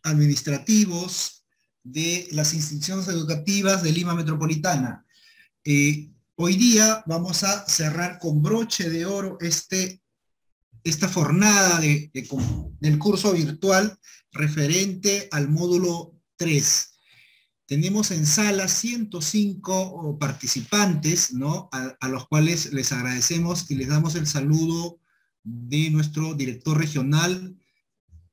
administrativos de las instituciones educativas de Lima Metropolitana. Hoy día vamos a cerrar con broche de oro esta jornada del curso virtual referente al módulo 3. Tenemos en sala 105 participantes, ¿no? A los cuales les agradecemos y les damos el saludo de nuestro director regional,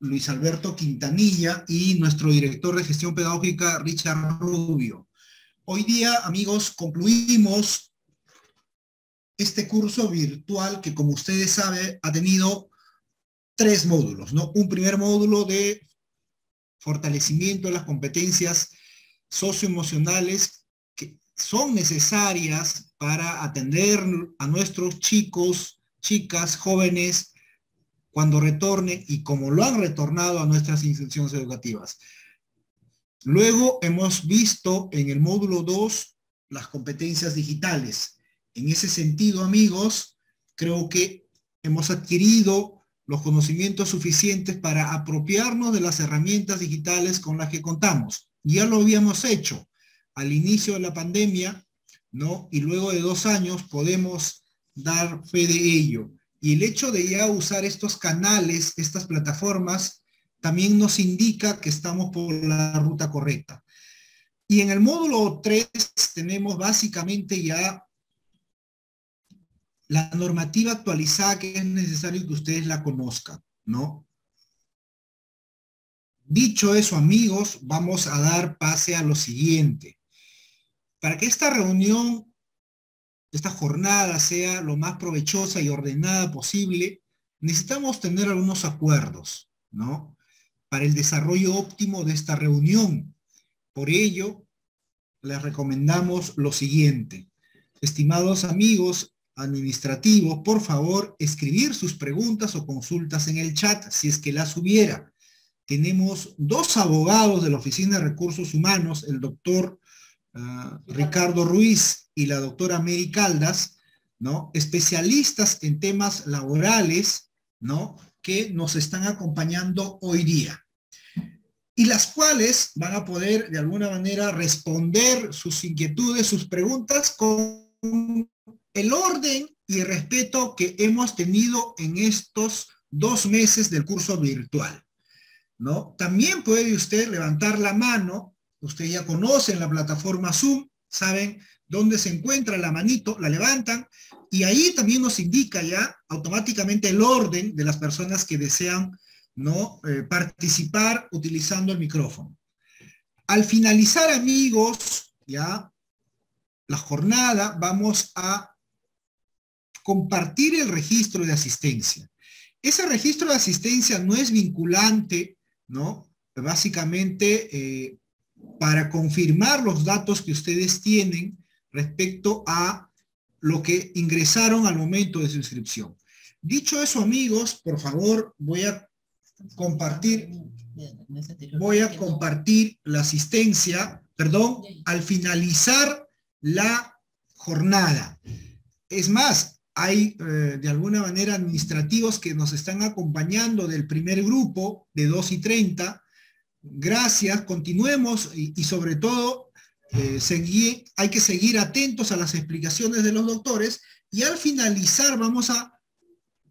Luis Alberto Quintanilla, y nuestro director de gestión pedagógica, Richard Rubio. Hoy día, amigos, concluimos este curso virtual que, como ustedes saben, ha tenido 3 módulos, ¿no? Un primer módulo de fortalecimiento de las competencias socioemocionales que son necesarias para atender a nuestros chicos, chicas, jóvenes, cuando retornen y como lo han retornado a nuestras instituciones educativas. Luego hemos visto en el módulo 2 las competencias digitales. En ese sentido, amigos, creo que hemos adquirido los conocimientos suficientes para apropiarnos de las herramientas digitales con las que contamos. Ya lo habíamos hecho al inicio de la pandemia, ¿no? Y luego de 2 años podemos dar fe de ello. Y el hecho de ya usar estos canales, estas plataformas, también nos indica que estamos por la ruta correcta. Y en el módulo 3 tenemos básicamente ya la normativa actualizada que es necesario que ustedes la conozcan, ¿no? Dicho eso, amigos, vamos a dar pase a lo siguiente. Para que esta reunión, esta jornada sea lo más provechosa y ordenada posible, necesitamos tener algunos acuerdos, ¿no? Para el desarrollo óptimo de esta reunión. Por ello, les recomendamos lo siguiente. Estimados amigos administrativos, por favor, escribir sus preguntas o consultas en el chat, si es que las hubiera. Tenemos 2 abogados de la Oficina de Recursos Humanos, el doctor Ricardo Ruiz y la doctora Mary Caldas, ¿no? Especialistas en temas laborales, ¿no? Que nos están acompañando hoy día. Y las cuales van a poder, de alguna manera, responder sus inquietudes, sus preguntas con el orden y respeto que hemos tenido en estos 2 meses del curso virtual, ¿no? También puede usted levantar la mano, ustedes ya conocen la plataforma Zoom, saben dónde se encuentra la manito, la levantan, y ahí también nos indica ya automáticamente el orden de las personas que desean, ¿no? Participar utilizando el micrófono. Al finalizar, amigos, ya la jornada, vamos a compartir el registro de asistencia. Ese registro de asistencia no es vinculante, ¿no? Básicamente, para confirmar los datos que ustedes tienen respecto a lo que ingresaron al momento de su inscripción. Dicho eso, amigos, por favor, voy a compartir la asistencia, perdón, al finalizar la jornada. Es más, hay de alguna manera administrativos que nos están acompañando del primer grupo de 2:30. Gracias, continuemos y sobre todo hay que seguir atentos a las explicaciones de los doctores y al finalizar vamos a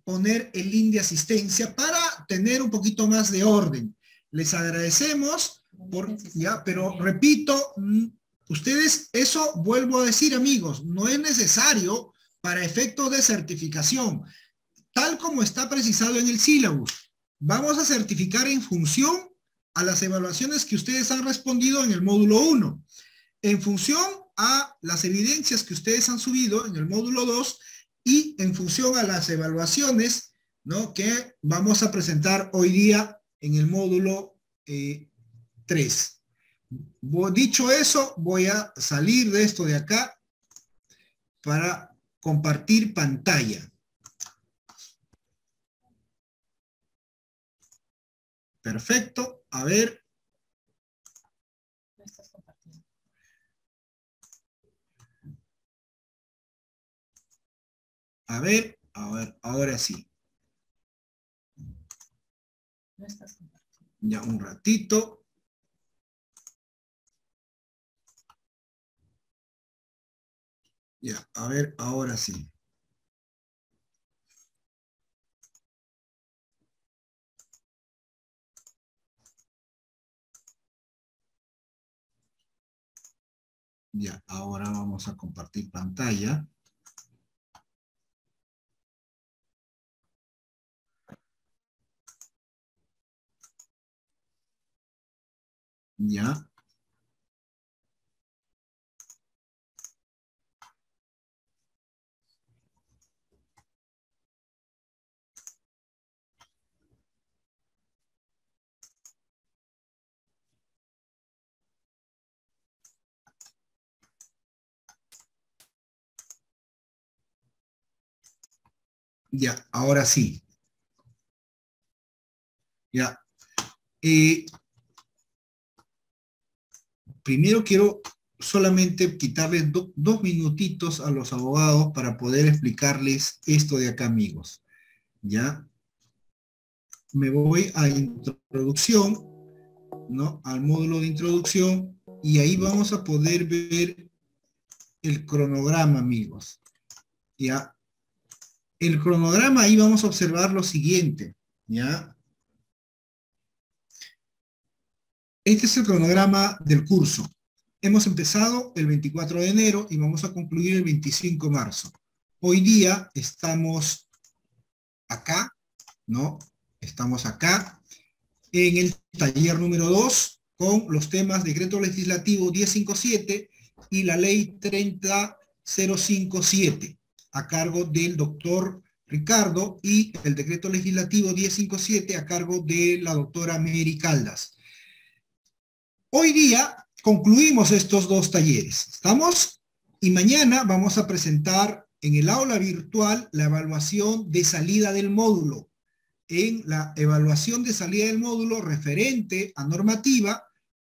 poner el link de asistencia para tener un poquito más de orden. Les agradecemos, pero repito, ustedes, eso vuelvo a decir, amigos, no es necesario para efectos de certificación, tal como está precisado en el sílabus. Vamos a certificar en función a las evaluaciones que ustedes han respondido en el módulo 1, en función a las evidencias que ustedes han subido en el módulo 2 y en función a las evaluaciones, ¿no?, que vamos a presentar hoy día en el módulo 3. Dicho eso, voy a salir de esto de acá para compartir pantalla. Perfecto. A ver. No estás compartiendo. A ver, ahora sí. No estás compartiendo. Ya un ratito. Ya, a ver, ahora sí. Ya, ahora vamos a compartir pantalla. Ya. Ya, ahora sí. Ya. Primero quiero solamente quitarles 2 minutitos a los abogados para poder explicarles esto de acá, amigos. Ya. Me voy a introducción, ¿no? Al módulo de introducción y ahí vamos a poder ver el cronograma, amigos. Ya. El cronograma, ahí vamos a observar lo siguiente, ¿ya? Este es el cronograma del curso. Hemos empezado el 24 de enero y vamos a concluir el 25 de marzo. Hoy día estamos acá, ¿no? Estamos acá en el taller número 2 con los temas Decreto Legislativo 1057 y la Ley 30057 a cargo del doctor Ricardo y el Decreto Legislativo 1057 a cargo de la doctora Mary Caldas. Hoy día concluimos estos 2 talleres. ¿Estamos? Y mañana vamos a presentar en el aula virtual la evaluación de salida del módulo. En la evaluación de salida del módulo referente a normativa,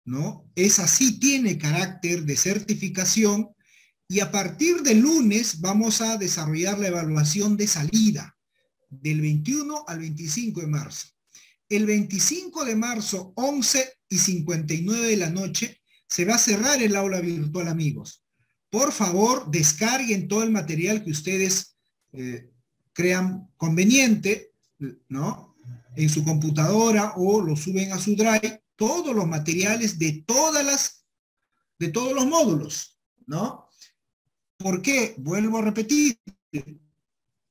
¿no? Esa sí tiene carácter de certificación y a partir del lunes vamos a desarrollar la evaluación de salida del 21 al 25 de marzo. El 25 de marzo, 11:59 de la noche, se va a cerrar el aula virtual, amigos. Por favor, descarguen todo el material que ustedes crean conveniente, ¿no? En su computadora o lo suben a su Drive, todos los materiales de todos los módulos, ¿no? ¿Por qué? Vuelvo a repetir,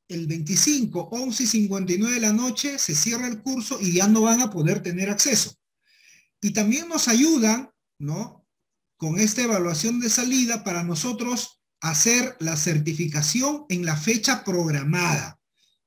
el 25, 11:59 de la noche se cierra el curso y ya no van a poder tener acceso. Y también nos ayudan, ¿no? Con esta evaluación de salida para nosotros hacer la certificación en la fecha programada,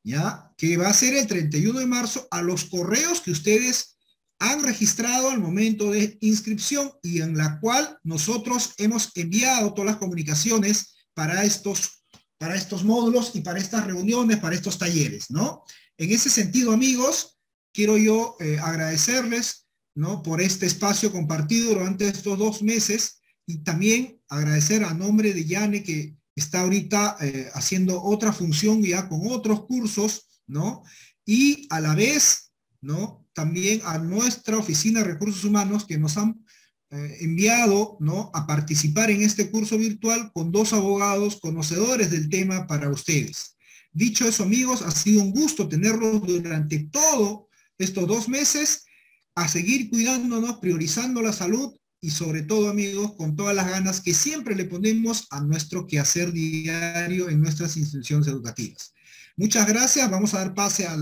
¿ya? Que va a ser el 31 de marzo a los correos que ustedes han registrado al momento de inscripción y en la cual nosotros hemos enviado todas las comunicaciones para estos módulos y para estas reuniones, para estos talleres, ¿no? En ese sentido, amigos, quiero yo agradecerles, ¿no? Por este espacio compartido durante estos 2 meses y también agradecer a nombre de Yane que está ahorita haciendo otra función ya con otros cursos, ¿no? Y a la vez, ¿no? También a nuestra Oficina de Recursos Humanos que nos han enviado, ¿no? A participar en este curso virtual con 2 abogados conocedores del tema para ustedes. Dicho eso, amigos, ha sido un gusto tenerlos durante todos estos 2 meses, a seguir cuidándonos, priorizando la salud y sobre todo, amigos, con todas las ganas que siempre le ponemos a nuestro quehacer diario en nuestras instituciones educativas. Muchas gracias. Vamos a dar pase a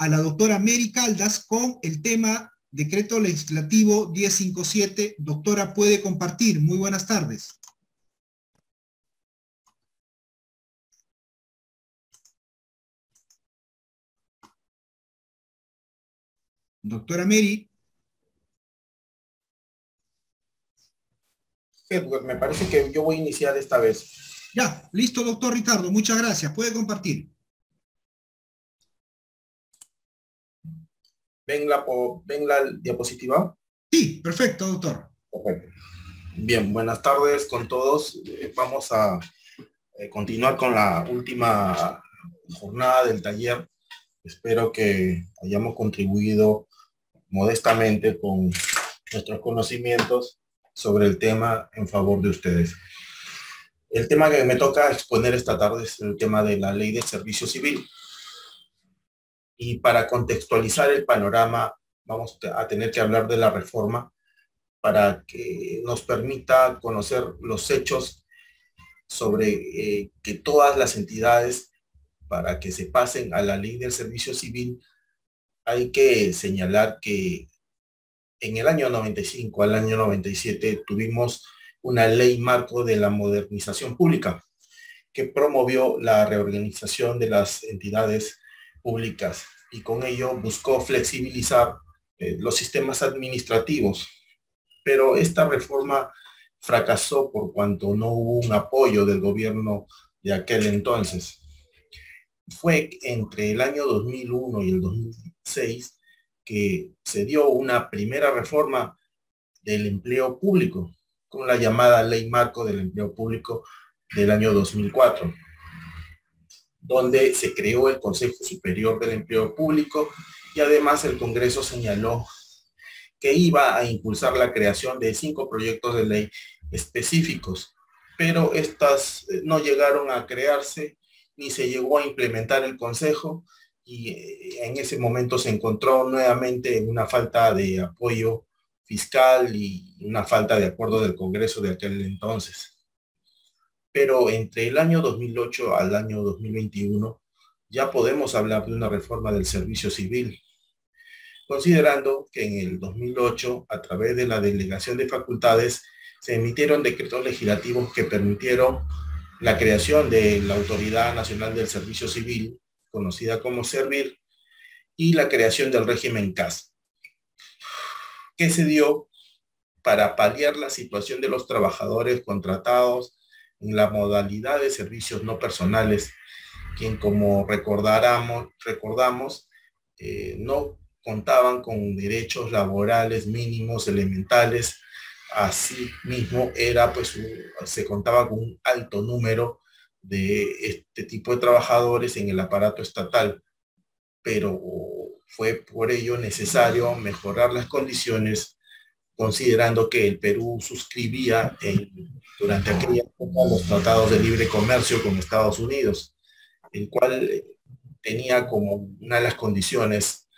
la doctora Mary Caldas con el tema Decreto Legislativo 1057. Doctora, puede compartir. Muy buenas tardes. Doctora Mary. Edward, me parece que yo voy a iniciar esta vez. Ya, listo, doctor Ricardo. Muchas gracias. Puede compartir. ¿Ven la diapositiva? Sí, perfecto, doctor. Perfecto. Bien, buenas tardes con todos. Vamos a continuar con la última jornada del taller. Espero que hayamos contribuido modestamente con nuestros conocimientos sobre el tema en favor de ustedes. El tema que me toca exponer esta tarde es el tema de la Ley de Servicio Civil. Y para contextualizar el panorama, vamos a tener que hablar de la reforma para que nos permita conocer los hechos sobre que todas las entidades, para que se pasen a la Ley del Servicio Civil, hay que señalar que en el año 95 al año 97 tuvimos una ley marco de la modernización pública que promovió la reorganización de las entidades públicas y con ello buscó flexibilizar los sistemas administrativos. Pero esta reforma fracasó por cuanto no hubo un apoyo del gobierno de aquel entonces. Fue entre el año 2001 y el 2006 que se dio una primera reforma del empleo público, con la llamada Ley Marco del Empleo Público del año 2004, donde se creó el Consejo Superior del Empleo Público y además el Congreso señaló que iba a impulsar la creación de 5 proyectos de ley específicos, pero estas no llegaron a crearse ni se llegó a implementar el Consejo y en ese momento se encontró nuevamente en una falta de apoyo fiscal y una falta de acuerdo del Congreso de aquel entonces. Pero entre el año 2008 al año 2021 ya podemos hablar de una reforma del servicio civil, considerando que en el 2008, a través de la delegación de facultades, se emitieron decretos legislativos que permitieron la creación de la Autoridad Nacional del Servicio Civil, conocida como SERVIR, y la creación del régimen CAS, que se dio para paliar la situación de los trabajadores contratados en la modalidad de servicios no personales, quien, como recordamos, no contaban con derechos laborales mínimos elementales. Asimismo, se contaba con un alto número de este tipo de trabajadores en el aparato estatal, pero fue por ello necesario mejorar las condiciones, considerando que el Perú suscribía durante aquella época los tratados de libre comercio con Estados Unidos, el cual tenía como una de las condiciones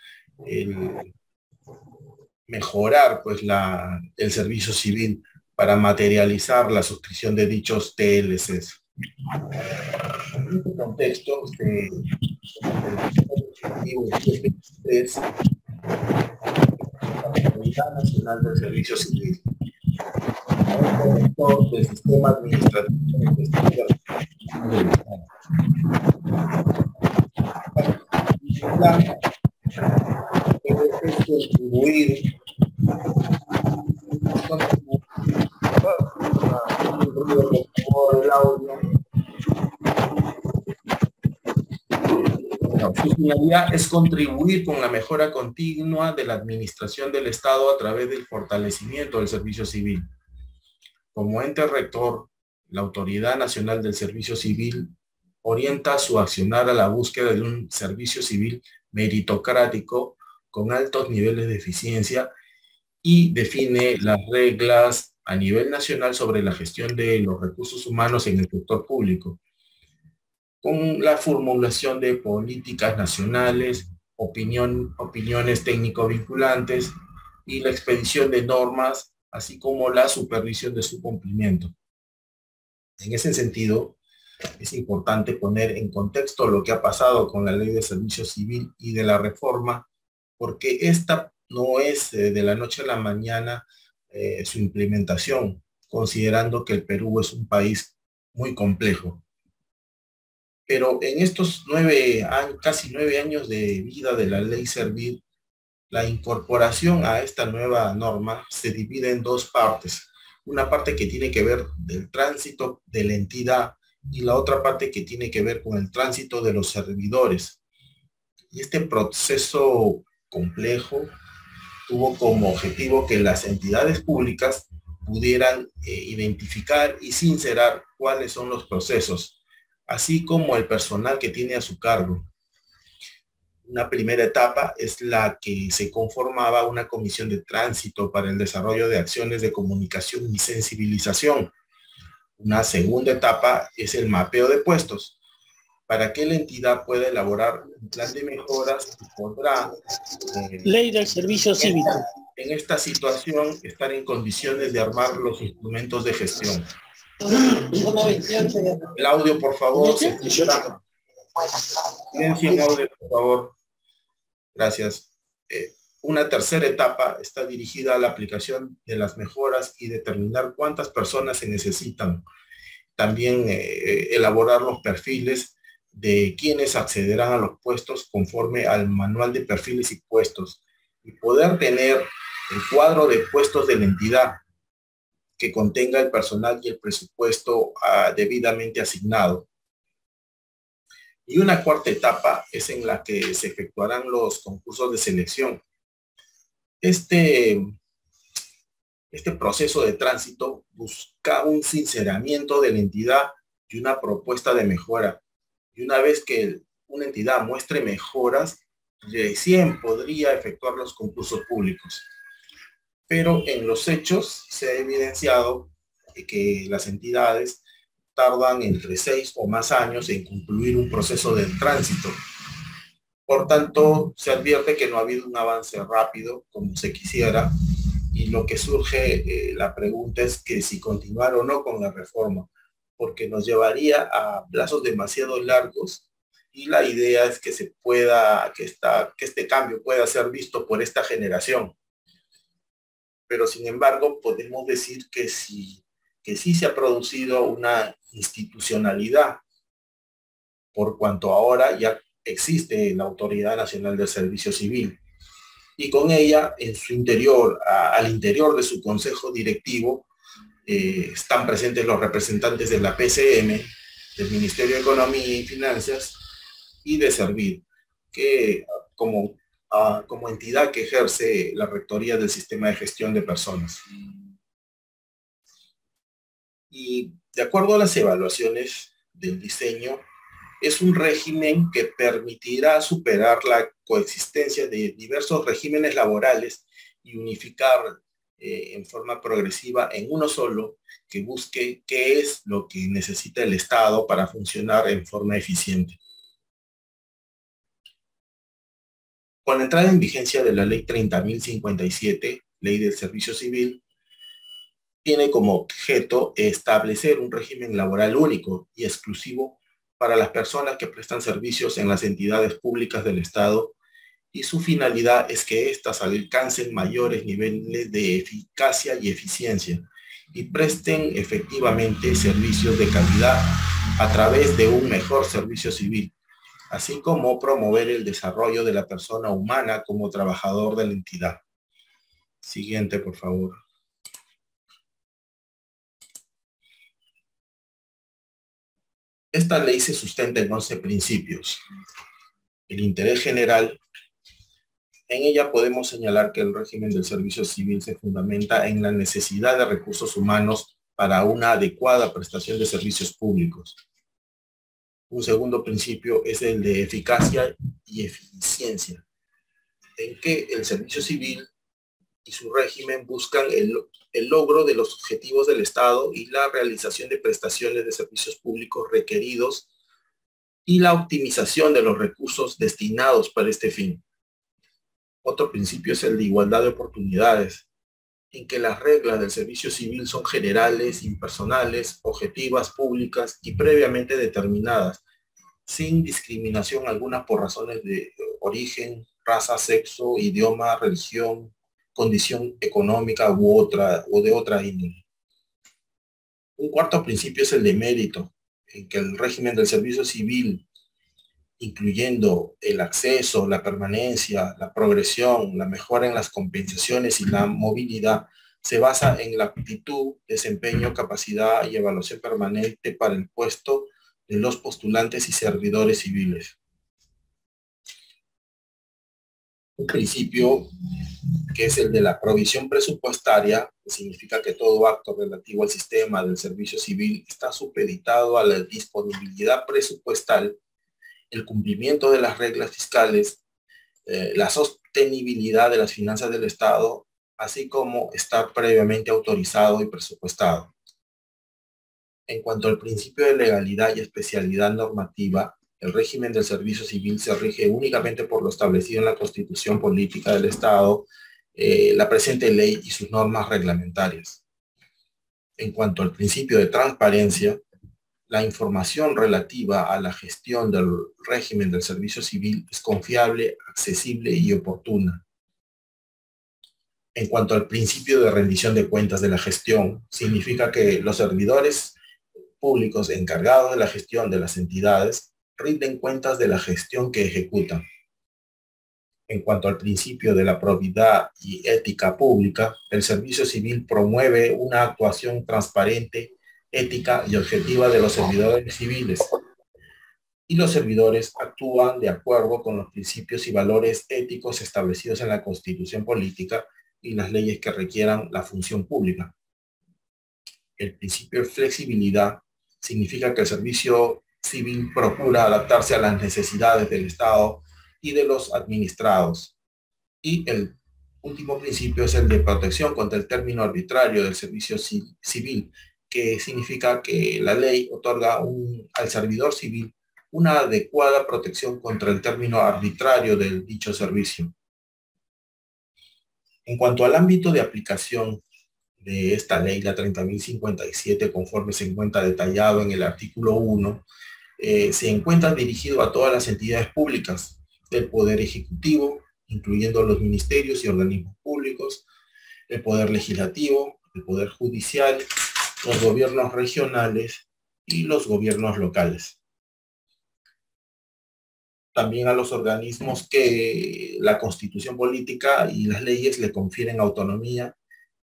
el mejorar el servicio civil para materializar la suscripción de dichos TLCs. En este contexto, es la Autoridad Nacional del Servicio Civil, un conector del sistema administrativo de investigación del Estado. Contribuir el audio. Su finalidad es contribuir con la mejora continua de la administración del Estado a través del fortalecimiento del servicio civil. Como ente rector, la Autoridad Nacional del Servicio Civil orienta su accionar a la búsqueda de un servicio civil meritocrático con altos niveles de eficiencia y define las reglas a nivel nacional sobre la gestión de los recursos humanos en el sector público, con la formulación de políticas nacionales, opiniones técnico vinculantes y la expedición de normas, así como la supervisión de su cumplimiento. En ese sentido, es importante poner en contexto lo que ha pasado con la Ley de Servicio Civil y de la reforma, porque esta no es de la noche a la mañana su implementación, considerando que el Perú es un país muy complejo. Pero en estos casi 9 años de vida de la Ley Servir, la incorporación a esta nueva norma se divide en 2 partes. Una parte que tiene que ver del tránsito de la entidad y la otra parte que tiene que ver con el tránsito de los servidores. Y este proceso complejo tuvo como objetivo que las entidades públicas pudieran identificar y sincerar cuáles son los procesos, así como el personal que tiene a su cargo. Una primera etapa es la que se conformaba una comisión de tránsito para el desarrollo de acciones de comunicación y sensibilización. Una segunda etapa es el mapeo de puestos, para que la entidad pueda elaborar un plan de mejoras y podrá Ley del servicio cívico. En esta situación estar en condiciones de armar los instrumentos de gestión. El audio, por favor. Silencio en audio, por favor. Gracias. Una tercera etapa está dirigida a la aplicación de las mejoras y determinar cuántas personas se necesitan. También elaborar los perfiles de quienes accederán a los puestos conforme al manual de perfiles y puestos, y poder tener el cuadro de puestos de la entidad que contenga el personal y el presupuesto debidamente asignado. Y una cuarta etapa es en la que se efectuarán los concursos de selección. Este proceso de tránsito busca un sinceramiento de la entidad y una propuesta de mejora. Y una vez que una entidad muestre mejoras, recién podría efectuar los concursos públicos. Pero en los hechos se ha evidenciado que las entidades tardan entre 6 o más años en concluir un proceso de tránsito. Por tanto, se advierte que no ha habido un avance rápido como se quisiera, y lo que surge, la pregunta es que si continuar o no con la reforma, porque nos llevaría a plazos demasiado largos, y la idea es que que este cambio pueda ser visto por esta generación. Pero sin embargo, podemos decir que sí se ha producido una institucionalidad, por cuanto ahora ya existe la Autoridad Nacional del Servicio Civil, y con ella, en su interior, al interior de su consejo directivo, están presentes los representantes de la PCM, del Ministerio de Economía y Finanzas y de Servir, que como entidad que ejerce la rectoría del sistema de gestión de personas. Y de acuerdo a las evaluaciones del diseño, es un régimen que permitirá superar la coexistencia de diversos regímenes laborales y unificar en forma progresiva en uno solo, que busque qué es lo que necesita el Estado para funcionar en forma eficiente. Con la entrada en vigencia de la Ley 30.057, Ley del Servicio Civil, tiene como objeto establecer un régimen laboral único y exclusivo para las personas que prestan servicios en las entidades públicas del Estado, y su finalidad es que éstas alcancen mayores niveles de eficacia y eficiencia y presten efectivamente servicios de calidad a través de un mejor servicio civil, así como promover el desarrollo de la persona humana como trabajador de la entidad. Siguiente, por favor. Esta ley se sustenta en 11 principios. El interés general. En ella podemos señalar que el régimen del servicio civil se fundamenta en la necesidad de recursos humanos para una adecuada prestación de servicios públicos. Un segundo principio es el de eficacia y eficiencia, en que el servicio civil y su régimen buscan el logro de los objetivos del Estado y la realización de prestaciones de servicios públicos requeridos y la optimización de los recursos destinados para este fin. Otro principio es el de igualdad de oportunidades, en que las reglas del servicio civil son generales, impersonales, objetivas, públicas y previamente determinadas, sin discriminación alguna por razones de origen, raza, sexo, idioma, religión, condición económica u de otra índole. Un cuarto principio es el de mérito, en que el régimen del servicio civil, incluyendo el acceso, la permanencia, la progresión, la mejora en las compensaciones y la movilidad, se basa en la aptitud, desempeño, capacidad y evaluación permanente para el puesto de los postulantes y servidores civiles. Un principio que es el de la provisión presupuestaria, que significa que todo acto relativo al sistema del servicio civil está supeditado a la disponibilidad presupuestal, el cumplimiento de las reglas fiscales la sostenibilidad de las finanzas del Estado, así como estar previamente autorizado y presupuestado. En cuanto al principio de legalidad y especialidad normativa, el régimen del servicio civil se rige únicamente por lo establecido en la Constitución Política del Estado, la presente ley y sus normas reglamentarias. En cuanto al principio de transparencia, la información relativa a la gestión del régimen del servicio civil es confiable, accesible y oportuna. En cuanto al principio de rendición de cuentas de la gestión, significa que los servidores públicos encargados de la gestión de las entidades rinden cuentas de la gestión que ejecutan. En cuanto al principio de la probidad y ética pública, el servicio civil promueve una actuación transparente, ética y objetiva de los servidores civiles. Y los servidores actúan de acuerdo con los principios y valores éticos establecidos en la Constitución Política y las leyes que requieran la función pública. El principio de flexibilidad significa que el servicio civil procura adaptarse a las necesidades del Estado y de los administrados. Y el último principio es el de protección contra el término arbitrario del servicio civil, que significa que la ley otorga al servidor civil una adecuada protección contra el término arbitrario del dicho servicio. En cuanto al ámbito de aplicación de esta ley, la 30.057, conforme se encuentra detallado en el artículo 1, se encuentra dirigido a todas las entidades públicas del Poder Ejecutivo, incluyendo los ministerios y organismos públicos, el Poder Legislativo, el Poder Judicial, los gobiernos regionales y los gobiernos locales. También a los organismos que la Constitución Política y las leyes le confieren autonomía,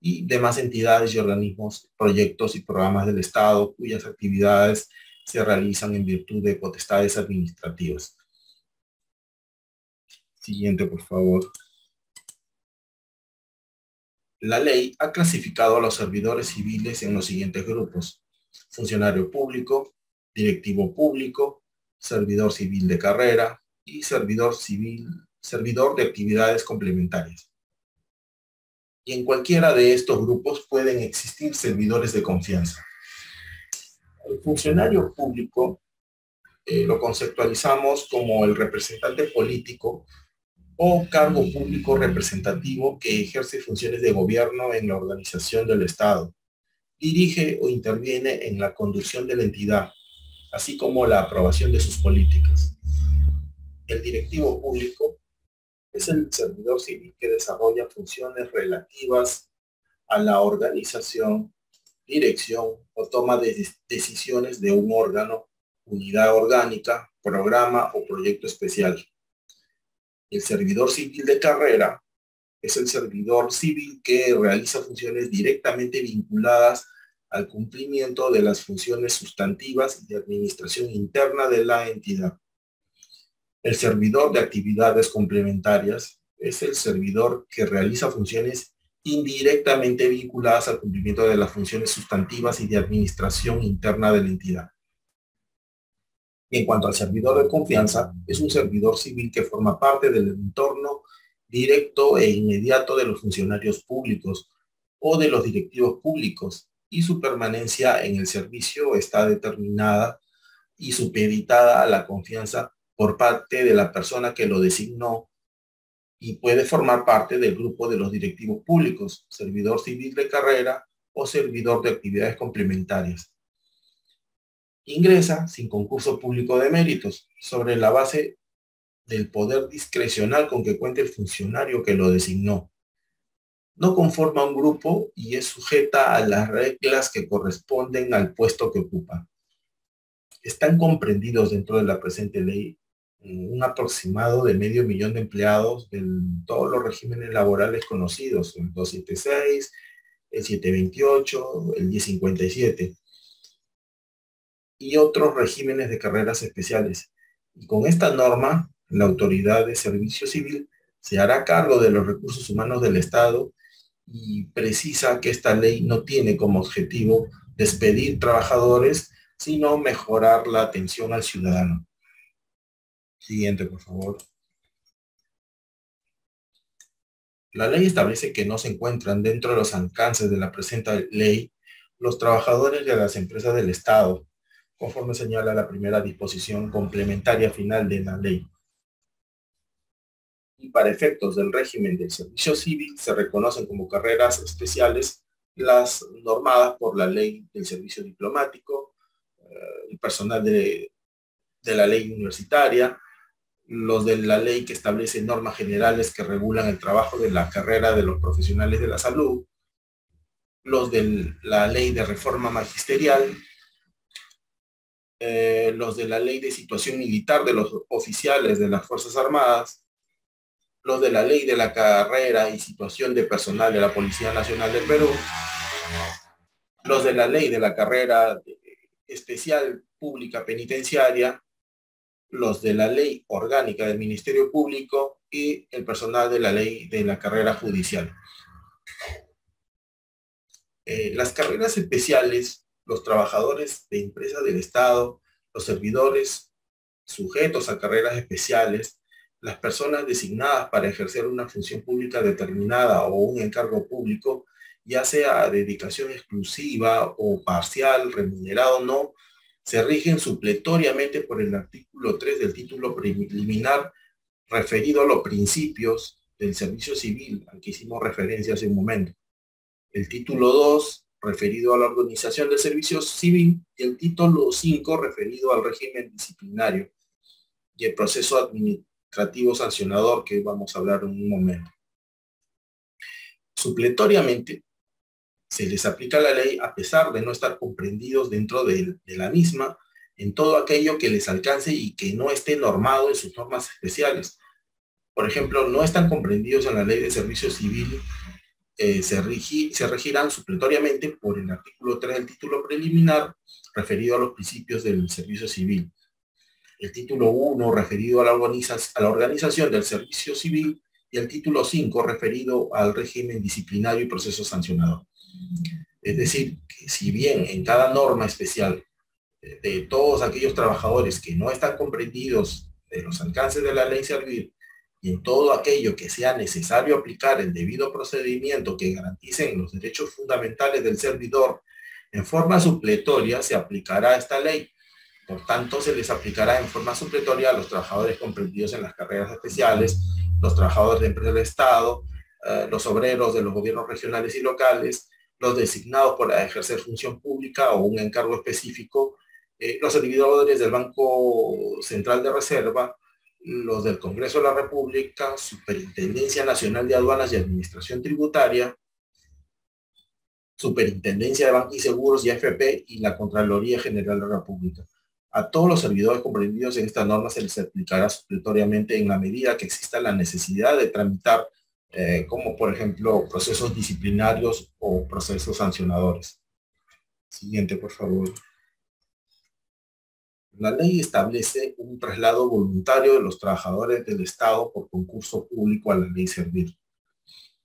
y demás entidades y organismos, proyectos y programas del Estado cuyas actividades se realizan en virtud de potestades administrativas. Siguiente, por favor. La ley ha clasificado a los servidores civiles en los siguientes grupos: funcionario público, directivo público, servidor civil de carrera y servidor de actividades complementarias. Y en cualquiera de estos grupos pueden existir servidores de confianza. El funcionario público lo conceptualizamos como el representante político o cargo público representativo que ejerce funciones de gobierno en la organización del Estado, dirige o interviene en la conducción de la entidad, así como la aprobación de sus políticas. El directivo público es el servidor civil que desarrolla funciones relativas a la organización, dirección o toma de decisiones de un órgano, unidad orgánica, programa o proyecto especial. El servidor civil de carrera es el servidor civil que realiza funciones directamente vinculadas al cumplimiento de las funciones sustantivas y de administración interna de la entidad. El servidor de actividades complementarias es el servidor que realiza funciones indirectamente vinculadas al cumplimiento de las funciones sustantivas y de administración interna de la entidad. Y en cuanto al servidor de confianza, es un servidor civil que forma parte del entorno directo e inmediato de los funcionarios públicos o de los directivos públicos, y su permanencia en el servicio está determinada y supeditada a la confianza por parte de la persona que lo designó, y puede formar parte del grupo de los directivos públicos, servidor civil de carrera o servidor de actividades complementarias. Ingresa sin concurso público de méritos, sobre la base del poder discrecional con que cuenta el funcionario que lo designó. No conforma un grupo y es sujeta a las reglas que corresponden al puesto que ocupa. Están comprendidos dentro de la presente ley un aproximado de 500.000 de empleados de todos los regímenes laborales conocidos, el 276, el 728, el 1057, y otros regímenes de carreras especiales. Y con esta norma, la Autoridad de Servicio Civil se hará cargo de los recursos humanos del Estado, y precisa que esta ley no tiene como objetivo despedir trabajadores, sino mejorar la atención al ciudadano. Siguiente, por favor. La ley establece que no se encuentran dentro de los alcances de la presente ley los trabajadores de las empresas del Estado, conforme señala la primera disposición complementaria final de la ley. Y para efectos del régimen del servicio civil se reconocen como carreras especiales las normadas por la ley del servicio diplomático, el personal de la ley universitaria, los de la ley que establece normas generales que regulan el trabajo de la carrera de los profesionales de la salud, los de la ley de reforma magisterial, los de la ley de situación militar de los oficiales de las Fuerzas Armadas, los de la ley de la carrera y situación de personal de la Policía Nacional del Perú, los de la ley de la carrera especial pública penitenciaria, los de la ley orgánica del Ministerio Público y el personal de la ley de la carrera judicial. Las carreras especiales, los trabajadores de empresas del Estado, los servidores sujetos a carreras especiales, las personas designadas para ejercer una función pública determinada o un encargo público, ya sea a dedicación exclusiva o parcial, remunerado o no, se rigen supletoriamente por el artículo 3 del título preliminar referido a los principios del servicio civil, al que hicimos referencia hace un momento. El título 2, referido a la organización del servicio civil, y el título 5, referido al régimen disciplinario y el proceso administrativo sancionador, que vamos a hablar en un momento. Supletoriamente, se les aplica la ley a pesar de no estar comprendidos dentro de la misma en todo aquello que les alcance y que no esté normado en sus normas especiales. Por ejemplo, no están comprendidos en la ley de servicio civil, se regirán supletoriamente por el artículo 3 del título preliminar referido a los principios del servicio civil. El título 1 referido a la organización del servicio civil y el título 5 referido al régimen disciplinario y proceso sancionador. Es decir, que si bien en cada norma especial de todos aquellos trabajadores que no están comprendidos de los alcances de la ley servil y en todo aquello que sea necesario aplicar el debido procedimiento que garanticen los derechos fundamentales del servidor, en forma supletoria se aplicará esta ley. Por tanto, se les aplicará en forma supletoria a los trabajadores comprendidos en las carreras especiales, los trabajadores de empresas del Estado, los obreros de los gobiernos regionales y locales, los designados para ejercer función pública o un encargo específico, los servidores del Banco Central de Reserva, los del Congreso de la República, Superintendencia Nacional de Aduanas y Administración Tributaria, Superintendencia de Bancos y Seguros y AFP y la Contraloría General de la República. A todos los servidores comprendidos en esta norma se les aplicará supletoriamente en la medida que exista la necesidad de tramitar como por ejemplo procesos disciplinarios o procesos sancionadores. Siguiente, por favor. La ley establece un traslado voluntario de los trabajadores del Estado por concurso público a la ley servil.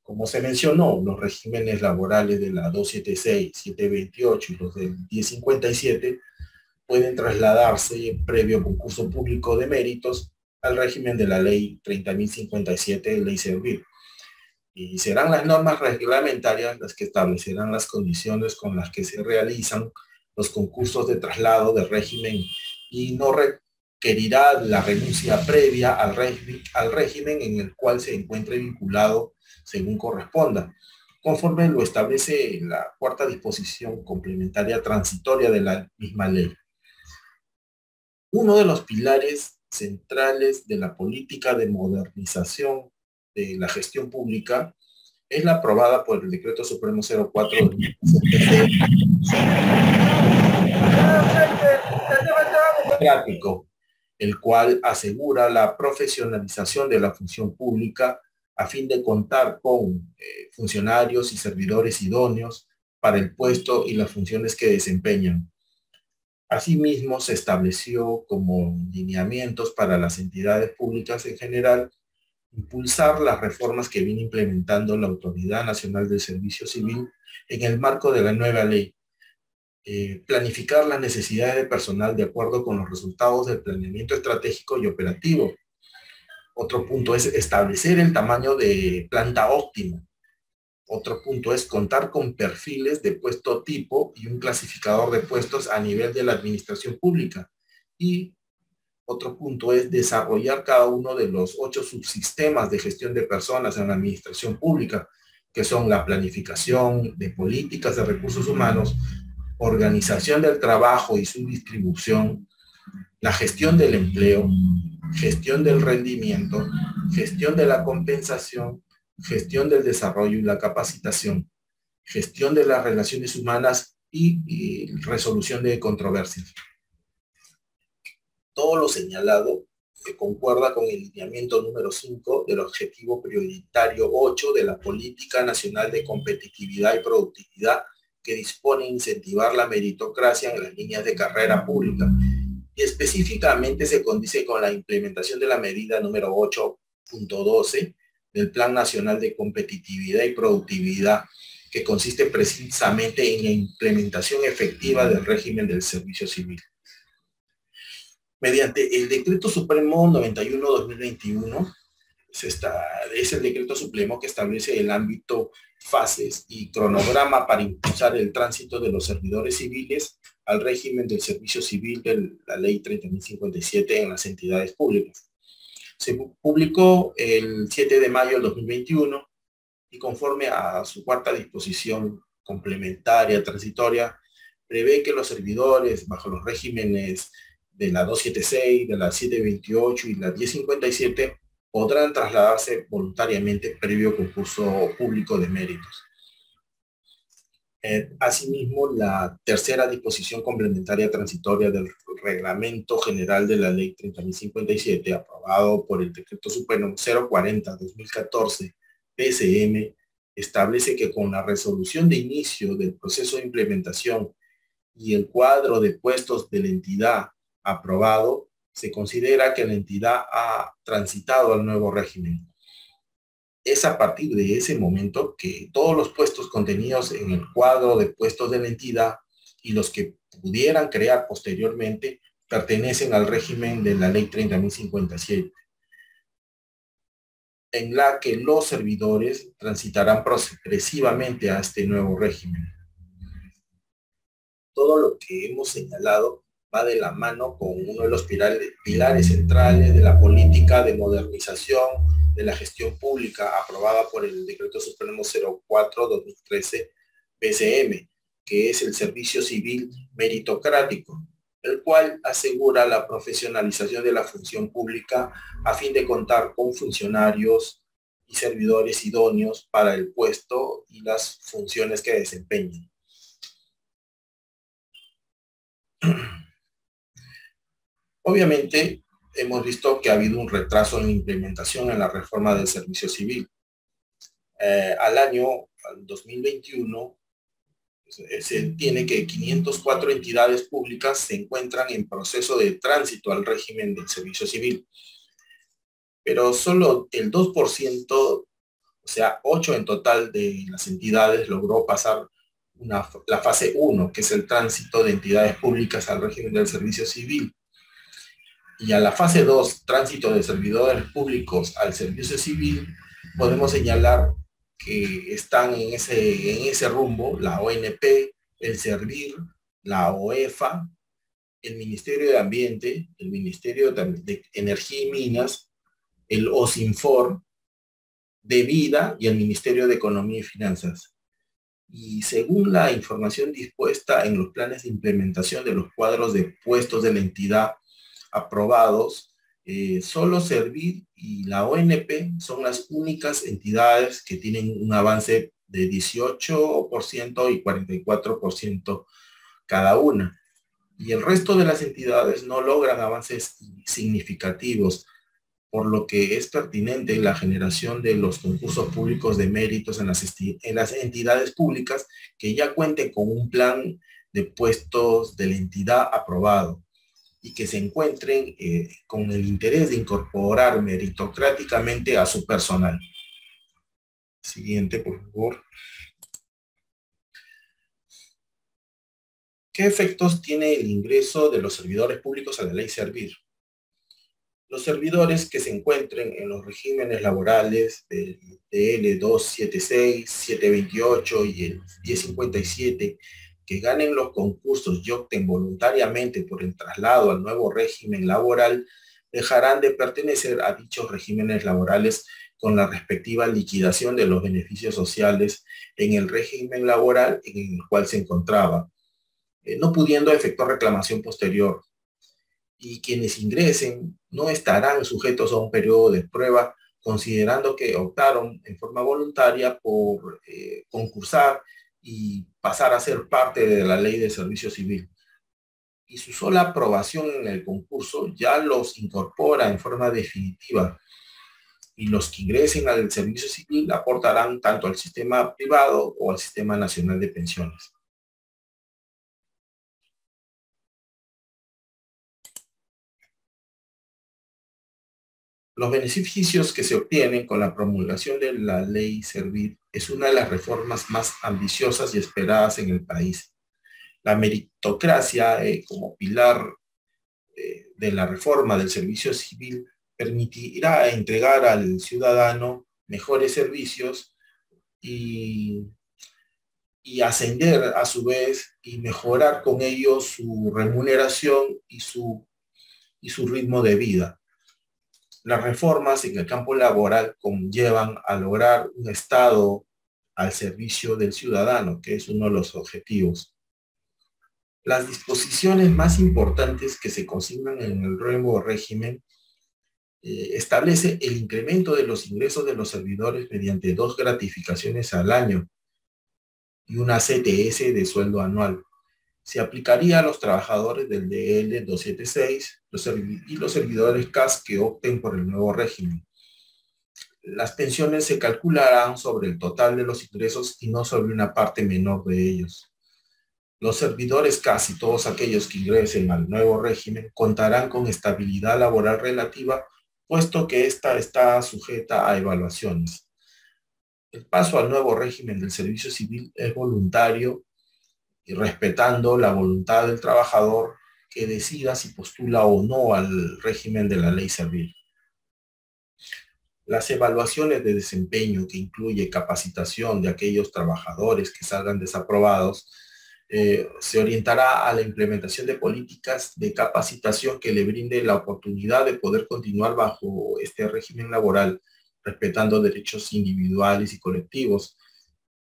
Como se mencionó, los regímenes laborales de la 276, 728 y los del 1057 pueden trasladarse previo concurso público de méritos al régimen de la ley 30.057, ley servil. Y serán las normas reglamentarias las que establecerán las condiciones con las que se realizan los concursos de traslado de régimen y no requerirá la renuncia previa al régimen en el cual se encuentre vinculado según corresponda, conforme lo establece la cuarta disposición complementaria transitoria de la misma ley. Uno de los pilares centrales de la política de modernización de la gestión pública es la aprobada por el Decreto Supremo 04 democrático, el cual asegura la profesionalización de la función pública a fin de contar con funcionarios y servidores idóneos para el puesto y las funciones que desempeñan. Asimismo, se estableció como lineamientos para las entidades públicas en general impulsar las reformas que viene implementando la Autoridad Nacional del Servicio Civil en el marco de la nueva ley. Planificar las necesidades de personal de acuerdo con los resultados del planeamiento estratégico y operativo. Otro punto es establecer el tamaño de planta óptimo. Otro punto es contar con perfiles de puesto tipo y un clasificador de puestos a nivel de la administración pública. Y otro punto es desarrollar cada uno de los 8 subsistemas de gestión de personas en la administración pública, que son la planificación de políticas de recursos humanos, organización del trabajo y su distribución, la gestión del empleo, gestión del rendimiento, gestión de la compensación, gestión del desarrollo y la capacitación, gestión de las relaciones humanas y resolución de controversias. Todo lo señalado concuerda con el lineamiento número 5 del objetivo prioritario 8 de la Política Nacional de Competitividad y Productividad, que dispone incentivar la meritocracia en las líneas de carrera pública, y específicamente se condice con la implementación de la medida número 8.12 del Plan Nacional de Competitividad y Productividad, que consiste precisamente en la implementación efectiva del régimen del servicio civil. Mediante el Decreto Supremo 91/2021, es el Decreto Supremo que establece el ámbito, fases y cronograma para impulsar el tránsito de los servidores civiles al régimen del servicio civil de la Ley 30.057 en las entidades públicas. Se publicó el 7 de mayo del 2021 y conforme a su cuarta disposición complementaria transitoria, prevé que los servidores bajo los regímenes de la 276, de la 728 y la 1057 podrán trasladarse voluntariamente previo concurso público de méritos. Asimismo, la tercera disposición complementaria transitoria del Reglamento General de la Ley 30.057, aprobado por el Decreto Supremo 040/2014, PSM, establece que con la resolución de inicio del proceso de implementación y el cuadro de puestos de la entidad aprobado, se considera que la entidad ha transitado al nuevo régimen. Es a partir de ese momento que todos los puestos contenidos en el cuadro de puestos de la entidad y los que pudieran crear posteriormente pertenecen al régimen de la Ley 30.057, en la que los servidores transitarán progresivamente a este nuevo régimen. Todo lo que hemos señalado va de la mano con uno de los pilares centrales de la política de modernización de la gestión pública aprobada por el Decreto Supremo 04/2013 PCM, que es el servicio civil meritocrático, el cual asegura la profesionalización de la función pública a fin de contar con funcionarios y servidores idóneos para el puesto y las funciones que desempeñen. Obviamente, hemos visto que ha habido un retraso en la implementación en la reforma del servicio civil. Al 2021, se tiene que 504 entidades públicas se encuentran en proceso de tránsito al régimen del servicio civil. Pero solo el 2%, o sea, 8 en total de las entidades logró pasar la fase 1, que es el tránsito de entidades públicas al régimen del servicio civil. Y a la fase 2, tránsito de servidores públicos al servicio civil, podemos señalar que están en ese rumbo la ONP, el Servir, la OEFA, el Ministerio de Ambiente, el Ministerio de Energía y Minas, el OSINFOR, de Vida y el Ministerio de Economía y Finanzas. Y según la información dispuesta en los planes de implementación de los cuadros de puestos de la entidad aprobados, solo Servir y la ONP son las únicas entidades que tienen un avance de 18% y 44% cada una. Y el resto de las entidades no logran avances significativos, por lo que es pertinente la generación de los concursos públicos de méritos en las entidades públicas que ya cuenten con un plan de puestos de la entidad aprobado y que se encuentren con el interés de incorporar meritocráticamente a su personal. Siguiente, por favor. ¿Qué efectos tiene el ingreso de los servidores públicos a la ley Servir? Los servidores que se encuentren en los regímenes laborales del DL 276, 728 y el 1057, que ganen los concursos y opten voluntariamente por el traslado al nuevo régimen laboral, dejarán de pertenecer a dichos regímenes laborales con la respectiva liquidación de los beneficios sociales en el régimen laboral en el cual se encontraba, no pudiendo efectuar reclamación posterior. Y quienes ingresen no estarán sujetos a un periodo de prueba, considerando que optaron en forma voluntaria por concursar y pasar a ser parte de la ley de servicio civil. Y su sola aprobación en el concurso ya los incorpora en forma definitiva. Y los que ingresen al servicio civil aportarán tanto al sistema privado o al sistema nacional de pensiones. Los beneficios que se obtienen con la promulgación de la ley Servir es una de las reformas más ambiciosas y esperadas en el país. La meritocracia, como pilar de la reforma del servicio civil, permitirá entregar al ciudadano mejores servicios y ascender a su vez y mejorar con ello su remuneración y su ritmo de vida. Las reformas en el campo laboral conllevan a lograr un Estado al servicio del ciudadano, que es uno de los objetivos. Las disposiciones más importantes que se consignan en el nuevo régimen establece el incremento de los ingresos de los servidores mediante 2 gratificaciones al año y una CTS de sueldo anual. Se aplicaría a los trabajadores del DL 276 y los servidores CAS que opten por el nuevo régimen. Las pensiones se calcularán sobre el total de los ingresos y no sobre una parte menor de ellos. Los servidores CAS y todos aquellos que ingresen al nuevo régimen contarán con estabilidad laboral relativa, puesto que ésta está sujeta a evaluaciones. El paso al nuevo régimen del servicio civil es voluntario y respetando la voluntad del trabajador que decida si postula o no al régimen de la ley Servir. Las evaluaciones de desempeño, que incluye capacitación de aquellos trabajadores que salgan desaprobados, se orientará a la implementación de políticas de capacitación que le brinde la oportunidad de poder continuar bajo este régimen laboral, respetando derechos individuales y colectivos,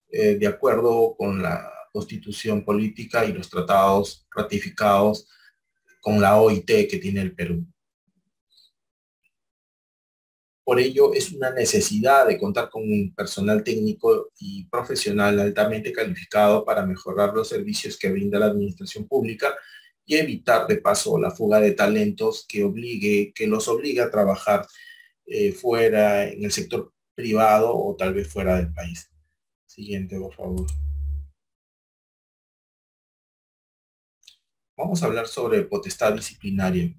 de acuerdo con la Constitución política y los tratados ratificados con la OIT que tiene el Perú. Por ello, es una necesidad de contar con un personal técnico y profesional altamente calificado para mejorar los servicios que brinda la administración pública y evitar de paso la fuga de talentos que los obligue a trabajar fuera en el sector privado o tal vez fuera del país. Siguiente, por favor. Vamos a hablar sobre potestad disciplinaria,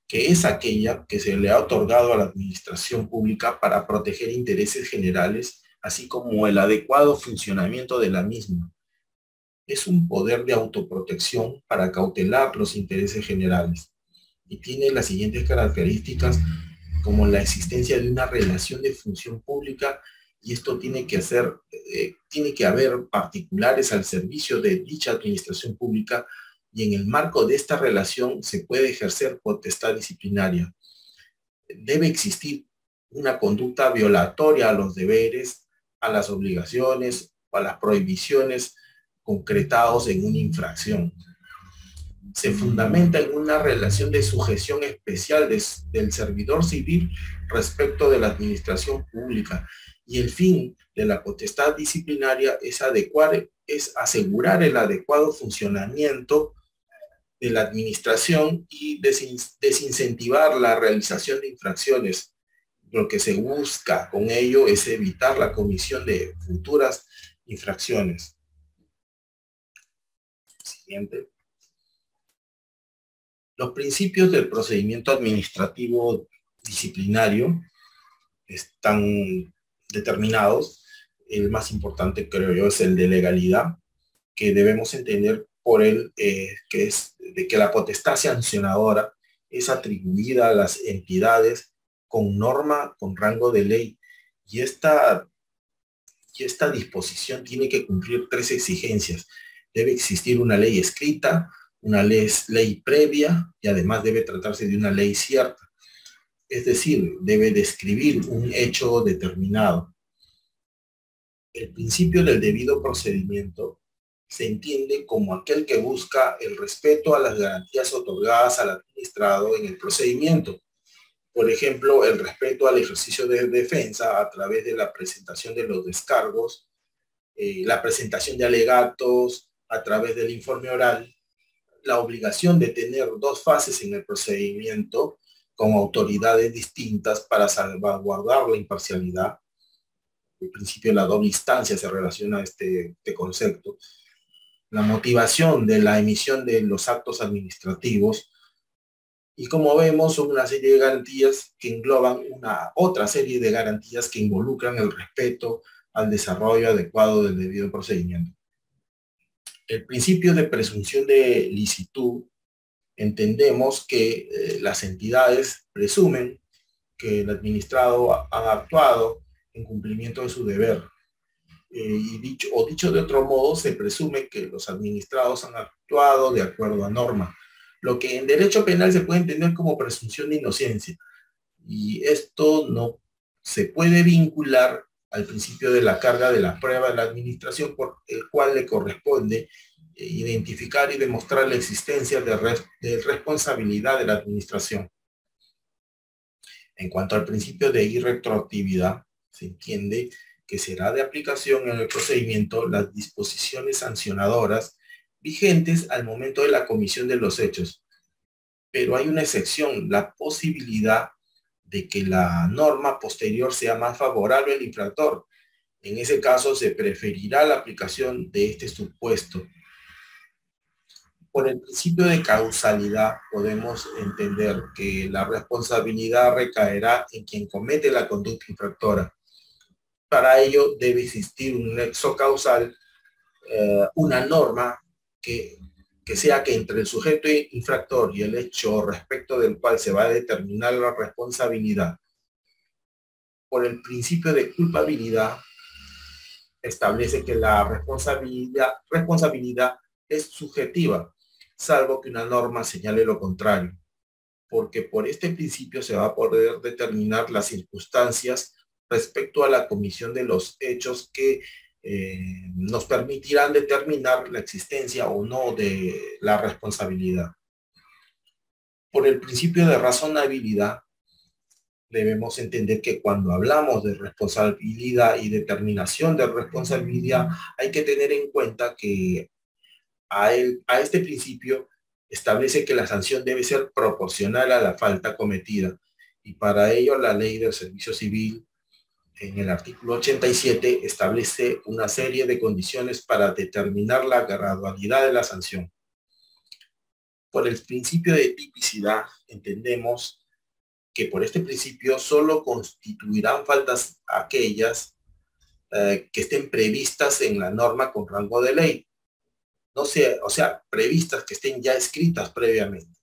que es aquella que se le ha otorgado a la administración pública para proteger intereses generales, así como el adecuado funcionamiento de la misma. Es un poder de autoprotección para cautelar los intereses generales y tiene las siguientes características, como la existencia de una relación de función pública, y esto tiene que haber particulares al servicio de dicha administración pública, y en el marco de esta relación se puede ejercer potestad disciplinaria. Debe existir una conducta violatoria a los deberes, a las obligaciones o a las prohibiciones concretados en una infracción. Se fundamenta en una relación de sujeción especial del servidor civil respecto de la administración pública, y el fin de la potestad disciplinaria es asegurar el adecuado funcionamiento de la administración y desincentivar la realización de infracciones. Lo que se busca con ello es evitar la comisión de futuras infracciones. Siguiente. Los principios del procedimiento administrativo disciplinario están determinados. El más importante, creo yo, es el de legalidad, que debemos entender por él, que es de que la potestad sancionadora es atribuida a las entidades con norma, con rango de ley. Y esta disposición tiene que cumplir 3 exigencias. Debe existir una ley escrita, una ley previa y además debe tratarse de una ley cierta. Es decir, debe describir un hecho determinado. El principio del debido procedimiento se entiende como aquel que busca el respeto a las garantías otorgadas al administrado en el procedimiento. Por ejemplo, el respeto al ejercicio de defensa a través de la presentación de los descargos, la presentación de alegatos a través del informe oral, la obligación de tener 2 fases en el procedimiento con autoridades distintas para salvaguardar la imparcialidad. El principio de la doble instancia se relaciona a este concepto. La motivación de la emisión de los actos administrativos. Y como vemos, son una serie de garantías que engloban otra serie de garantías que involucran el respeto al desarrollo adecuado del debido procedimiento. El principio de presunción de licitud, entendemos que las entidades presumen que el administrado ha actuado en cumplimiento de su deber. Dicho de otro modo, se presume que los administrados han actuado de acuerdo a norma, lo que en derecho penal se puede entender como presunción de inocencia. Y esto no se puede vincular al principio de la carga de la prueba de la administración, por el cual le corresponde identificar y demostrar la existencia de responsabilidad de la administración. En cuanto al principio de irretroactividad, se entiende que será de aplicación en el procedimiento las disposiciones sancionadoras vigentes al momento de la comisión de los hechos. Pero hay una excepción, la posibilidad de que la norma posterior sea más favorable al infractor. En ese caso se preferirá la aplicación de este supuesto. Por el principio de causalidad podemos entender que la responsabilidad recaerá en quien comete la conducta infractora. Para ello debe existir un nexo causal, una norma que sea que entre el sujeto infractor y el hecho respecto del cual se va a determinar la responsabilidad. Por el principio de culpabilidad establece que la responsabilidad es subjetiva, salvo que una norma señale lo contrario, porque por este principio se va a poder determinar las circunstancias respecto a la comisión de los hechos que nos permitirán determinar la existencia o no de la responsabilidad. Por el principio de razonabilidad, debemos entender que cuando hablamos de responsabilidad y determinación de responsabilidad, hay que tener en cuenta que a este principio establece que la sanción debe ser proporcional a la falta cometida, y para ello la Ley del Servicio Civil en el artículo 87 establece una serie de condiciones para determinar la gradualidad de la sanción. Por el principio de tipicidad, entendemos que por este principio solo constituirán faltas aquellas que estén previstas en la norma con rango de ley. O sea, previstas, que estén ya escritas previamente.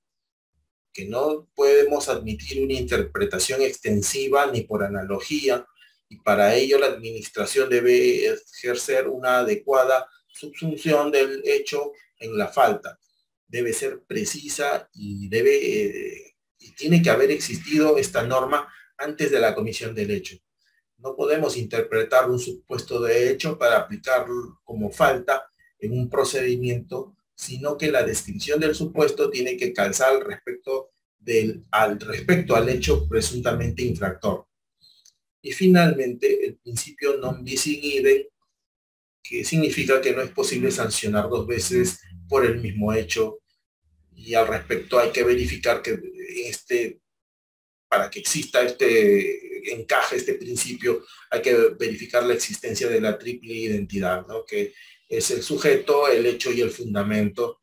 Que no podemos admitir una interpretación extensiva ni por analogía, y para ello la administración debe ejercer una adecuada subsunción del hecho en la falta. Debe ser precisa y tiene que haber existido esta norma antes de la comisión del hecho. No podemos interpretar un supuesto de hecho para aplicarlo como falta en un procedimiento, sino que la descripción del supuesto tiene que calzar respecto al hecho presuntamente infractor. Y finalmente, el principio non bis in idem, que significa que no es posible sancionar 2 veces por el mismo hecho, y al respecto hay que verificar que para que exista encaje este principio, hay que verificar la existencia de la triple identidad, ¿no? Que es el sujeto, el hecho y el fundamento,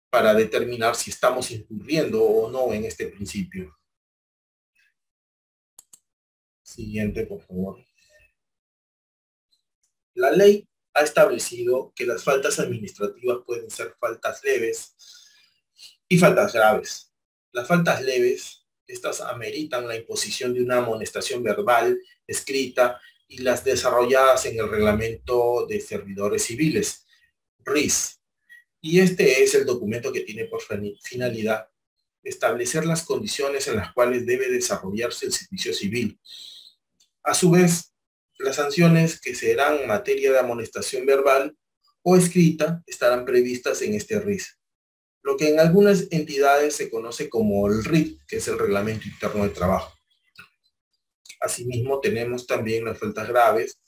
para determinar si estamos incurriendo o no en este principio. Siguiente, por favor. La ley ha establecido que las faltas administrativas pueden ser faltas leves y faltas graves. Las faltas leves, estas ameritan la imposición de una amonestación verbal, escrita, y las desarrolladas en el Reglamento de Servidores Civiles, RIS. Y este es el documento que tiene por finalidad establecer las condiciones en las cuales debe desarrollarse el servicio civil. A su vez, las sanciones que serán materia de amonestación verbal o escrita estarán previstas en este RIS, lo que en algunas entidades se conoce como el RIT, que es el Reglamento Interno de Trabajo. Asimismo, tenemos también las faltas graves,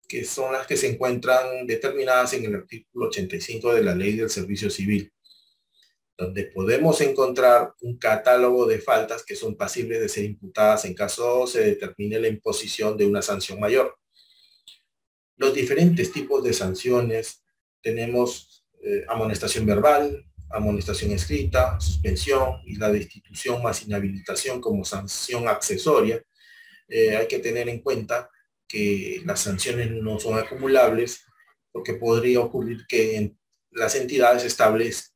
que son las que se encuentran determinadas en el artículo 85 de la Ley del Servicio Civil, donde podemos encontrar un catálogo de faltas que son pasibles de ser imputadas en caso se determine la imposición de una sanción mayor. Los diferentes tipos de sanciones tenemos amonestación verbal, amonestación escrita, suspensión y la destitución más inhabilitación como sanción accesoria. Hay que tener en cuenta que las sanciones no son acumulables porque podría ocurrir que las entidades establezcan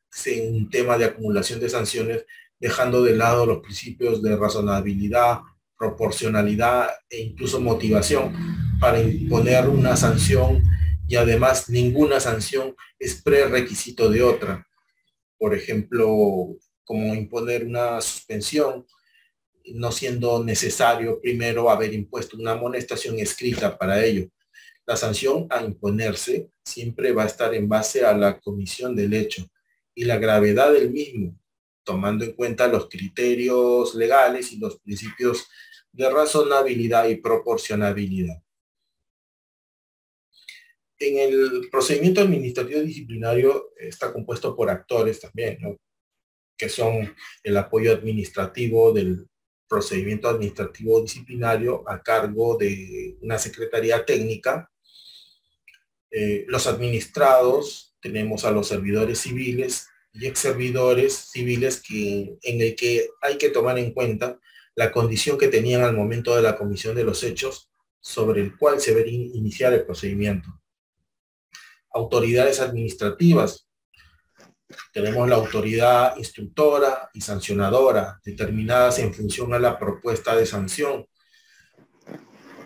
un tema de acumulación de sanciones dejando de lado los principios de razonabilidad, proporcionalidad e incluso motivación para imponer una sanción, y además ninguna sanción es prerequisito de otra. Por ejemplo, como imponer una suspensión, no siendo necesario primero haber impuesto una amonestación escrita para ello. La sanción a imponerse siempre va a estar en base a la comisión del hecho y la gravedad del mismo, tomando en cuenta los criterios legales y los principios de razonabilidad y proporcionabilidad. En el procedimiento administrativo disciplinario está compuesto por actores también, ¿no?, que son el apoyo administrativo del procedimiento administrativo disciplinario a cargo de una secretaría técnica. Los administrados, tenemos a los servidores civiles y ex servidores civiles en el que hay que tomar en cuenta la condición que tenían al momento de la comisión de los hechos sobre el cual se debería iniciar el procedimiento. Autoridades administrativas. Tenemos la autoridad instructora y sancionadora, determinadas en función a la propuesta de sanción,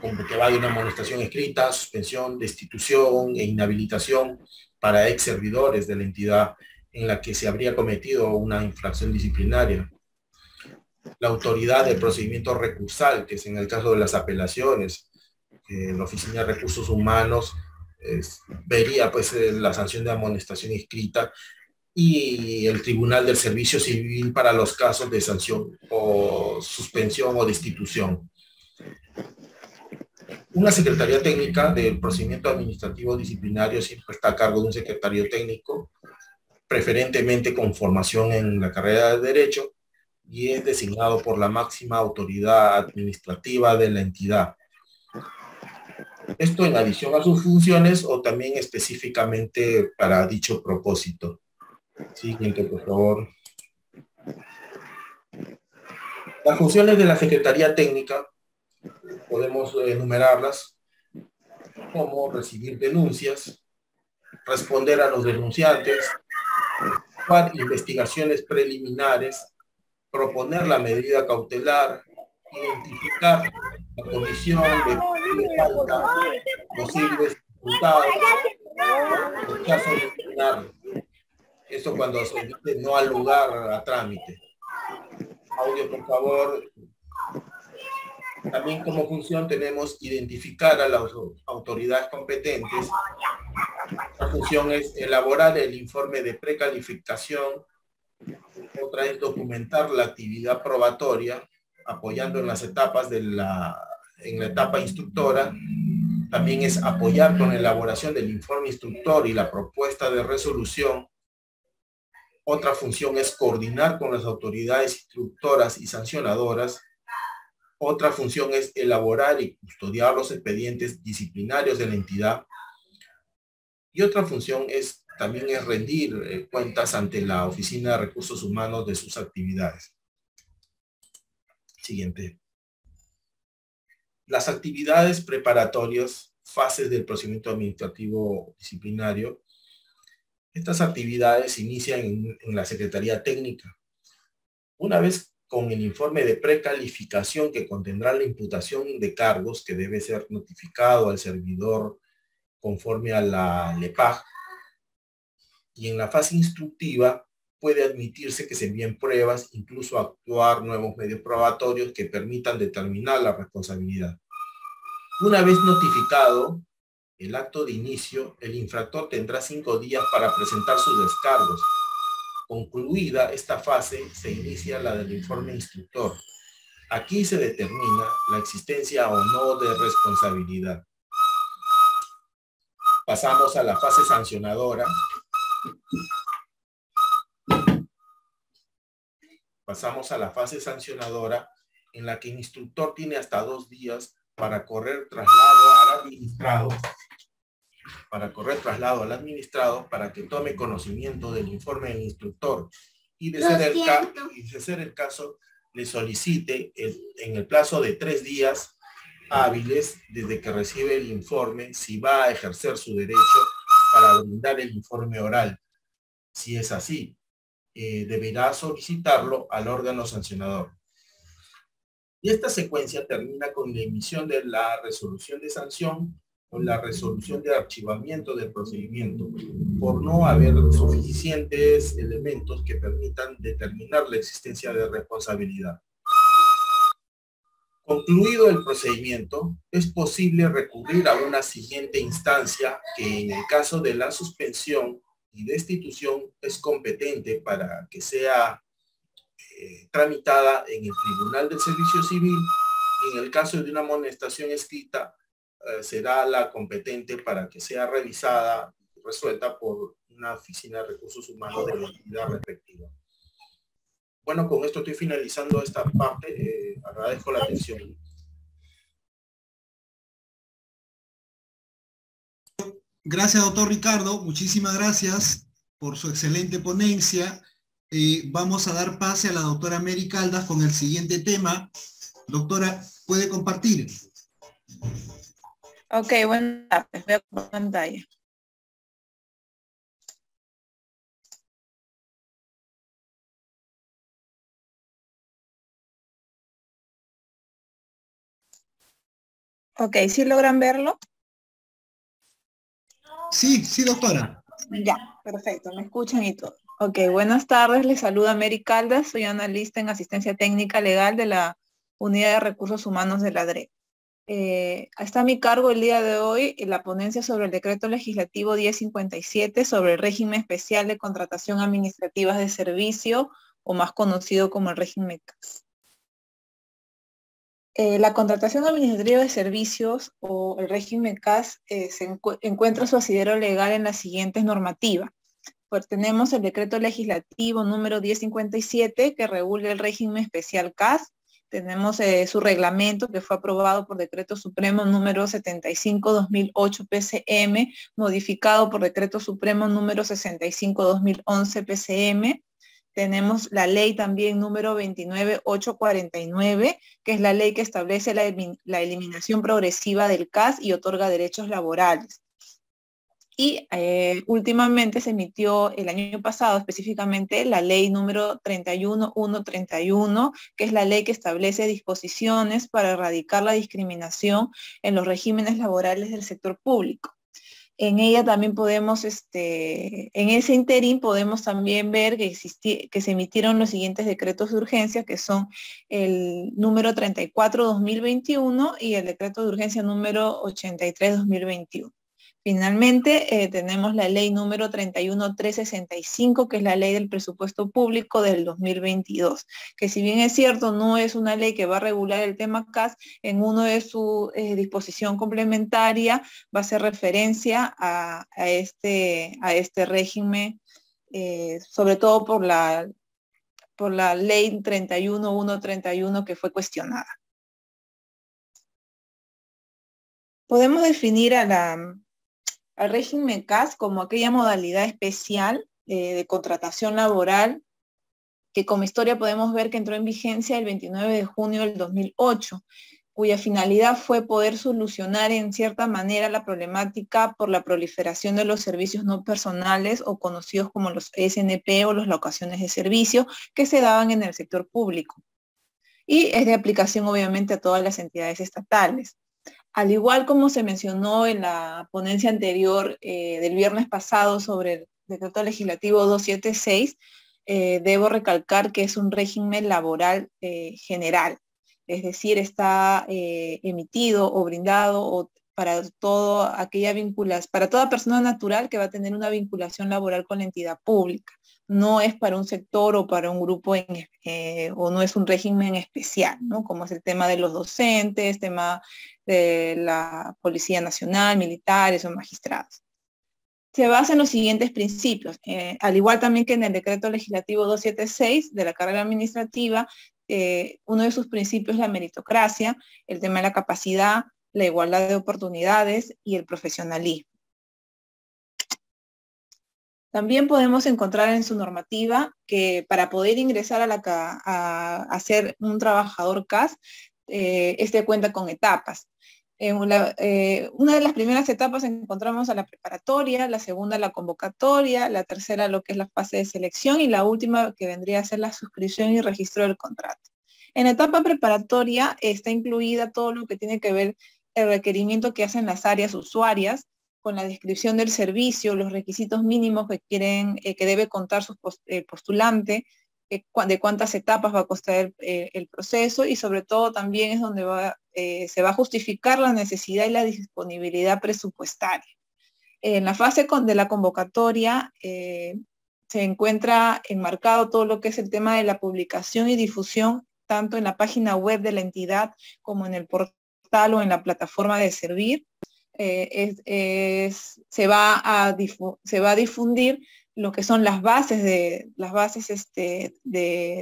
como que va de una amonestación escrita, suspensión, destitución e inhabilitación para ex servidores de la entidad en la que se habría cometido una infracción disciplinaria. La autoridad del procedimiento recursal, que es en el caso de las apelaciones, la Oficina de Recursos Humanos vería pues la sanción de amonestación escrita, y el Tribunal del Servicio Civil para los casos de sanción o suspensión o destitución. Una secretaría técnica del procedimiento administrativo disciplinario siempre está a cargo de un secretario técnico, preferentemente con formación en la carrera de Derecho, y es designado por la máxima autoridad administrativa de la entidad. Esto en adición a sus funciones o también específicamente para dicho propósito. Siguiente, por favor. Las funciones de la Secretaría Técnica podemos enumerarlas como recibir denuncias, responder a los denunciantes, efectuar investigaciones preliminares, proponer la medida cautelar, identificar la comisión de falta, posibles resultados, rechazo disciplinario. Esto cuando se dice no al lugar a trámite. Audio, por favor. También como función tenemos identificar a las autoridades competentes. La función es elaborar el informe de precalificación. Otra es documentar la actividad probatoria, apoyando en las etapas en la etapa instructora. También es apoyar con la elaboración del informe instructor y la propuesta de resolución. Otra función es coordinar con las autoridades instructoras y sancionadoras. Otra función es elaborar y custodiar los expedientes disciplinarios de la entidad. Y otra función también es rendir cuentas ante la Oficina de Recursos Humanos de sus actividades. Siguiente. Las actividades preparatorias, fases del procedimiento administrativo disciplinario. Estas actividades se inician en la Secretaría Técnica. Una vez con el informe de precalificación que contendrá la imputación de cargos que debe ser notificado al servidor conforme a la LEPAG, y en la fase instructiva puede admitirse que se envíen pruebas, incluso actuar nuevos medios probatorios que permitan determinar la responsabilidad. Una vez notificado el acto de inicio, el infractor tendrá 5 días para presentar sus descargos. Concluida esta fase, se inicia la del informe instructor. Aquí se determina la existencia o no de responsabilidad. Pasamos a la fase sancionadora. Pasamos a la fase sancionadora, en la que el instructor tiene hasta 2 días para correr traslado al administrado, para que tome conocimiento del informe del instructor y de ser el caso, le solicite en el plazo de 3 días hábiles desde que recibe el informe si va a ejercer su derecho para brindar el informe oral. Si es así, deberá solicitarlo al órgano sancionador. Y esta secuencia termina con la emisión de la resolución de sanción o la resolución de archivamiento del procedimiento, por no haber suficientes elementos que permitan determinar la existencia de responsabilidad. Concluido el procedimiento, es posible recurrir a una siguiente instancia que, en el caso de la suspensión y destitución, es competente para que sea tramitada en el Tribunal del Servicio Civil, y en el caso de una amonestación escrita será la competente para que sea revisada y resuelta por una oficina de recursos humanos de la entidad respectiva. Bueno, con esto estoy finalizando esta parte. Agradezco la atención. Gracias, doctor Ricardo. Muchísimas gracias por su excelente ponencia. Vamos a dar pase a la doctora Mary Caldas con el siguiente tema. Doctora, ¿puede compartir? Ok, buenas tardes. Veo por pantalla. Ok, ¿sí logran verlo? Sí, sí, doctora. Ya, perfecto, me escuchan y todo. Ok, buenas tardes, les saluda Mary Caldas, soy analista en asistencia técnica legal de la Unidad de Recursos Humanos de la DRE. Está a mi cargo el día de hoy la ponencia sobre el decreto legislativo 1057 sobre el régimen especial de contratación administrativa de servicio, o más conocido como el régimen CAS. La contratación administrativa de servicios o el régimen CAS encuentra su asidero legal en las siguientes normativas. Pues tenemos el decreto legislativo número 1057 que regula el régimen especial CAS. Tenemos su reglamento que fue aprobado por decreto supremo número 75/2008 PCM, modificado por decreto supremo número 65/2011 PCM. Tenemos la ley también número 29849, que es la ley que establece la eliminación progresiva del CAS y otorga derechos laborales. Y últimamente se emitió el año pasado específicamente la ley número 31131, que es la ley que establece disposiciones para erradicar la discriminación en los regímenes laborales del sector público. En ella también podemos, en ese interín podemos también ver que se emitieron los siguientes decretos de urgencia, que son el número 34/2021 y el decreto de urgencia número 83/2021. Finalmente, tenemos la ley número 31365, que es la ley del presupuesto público del 2022, que si bien es cierto, no es una ley que va a regular el tema CAS, en uno de su disposición complementaria va a hacer referencia a este régimen, sobre todo por la ley 31131 que fue cuestionada. Podemos definir al régimen CAS como aquella modalidad especial de contratación laboral que como historia podemos ver que entró en vigencia el 29 de junio del 2008, cuya finalidad fue poder solucionar en cierta manera la problemática por la proliferación de los servicios no personales o conocidos como los SNP o las locaciones de servicio que se daban en el sector público. Y es de aplicación obviamente a todas las entidades estatales. Al igual como se mencionó en la ponencia anterior del viernes pasado sobre el decreto legislativo 276, debo recalcar que es un régimen laboral general. Es decir, está emitido o brindado para para toda persona natural que va a tener una vinculación laboral con la entidad pública. No es para un sector o para un grupo o no es un régimen especial, ¿no? Como es el tema de los docentes, tema de la Policía Nacional, militares o magistrados. Se basa en los siguientes principios, al igual también que en el decreto legislativo 276 de la carrera administrativa. Uno de sus principios es la meritocracia, el tema de la capacidad, la igualdad de oportunidades y el profesionalismo. También podemos encontrar en su normativa que para poder ingresar a ser un trabajador CAS, este cuenta con etapas. Una de las primeras etapas encontramos a la preparatoria, la segunda la convocatoria, la tercera lo que es la fase de selección y la última que vendría a ser la suscripción y registro del contrato. En la etapa preparatoria está incluida todo lo que tiene que ver el requerimiento que hacen las áreas usuarias con la descripción del servicio, los requisitos mínimos que debe contar el postulante, de cuántas etapas va a costar el proceso y sobre todo también es donde se va a justificar la necesidad y la disponibilidad presupuestaria. En la fase de la convocatoria se encuentra enmarcado todo lo que es el tema de la publicación y difusión tanto en la página web de la entidad como en el portal o en la plataforma de Servir. Se va a difundir lo que son las bases de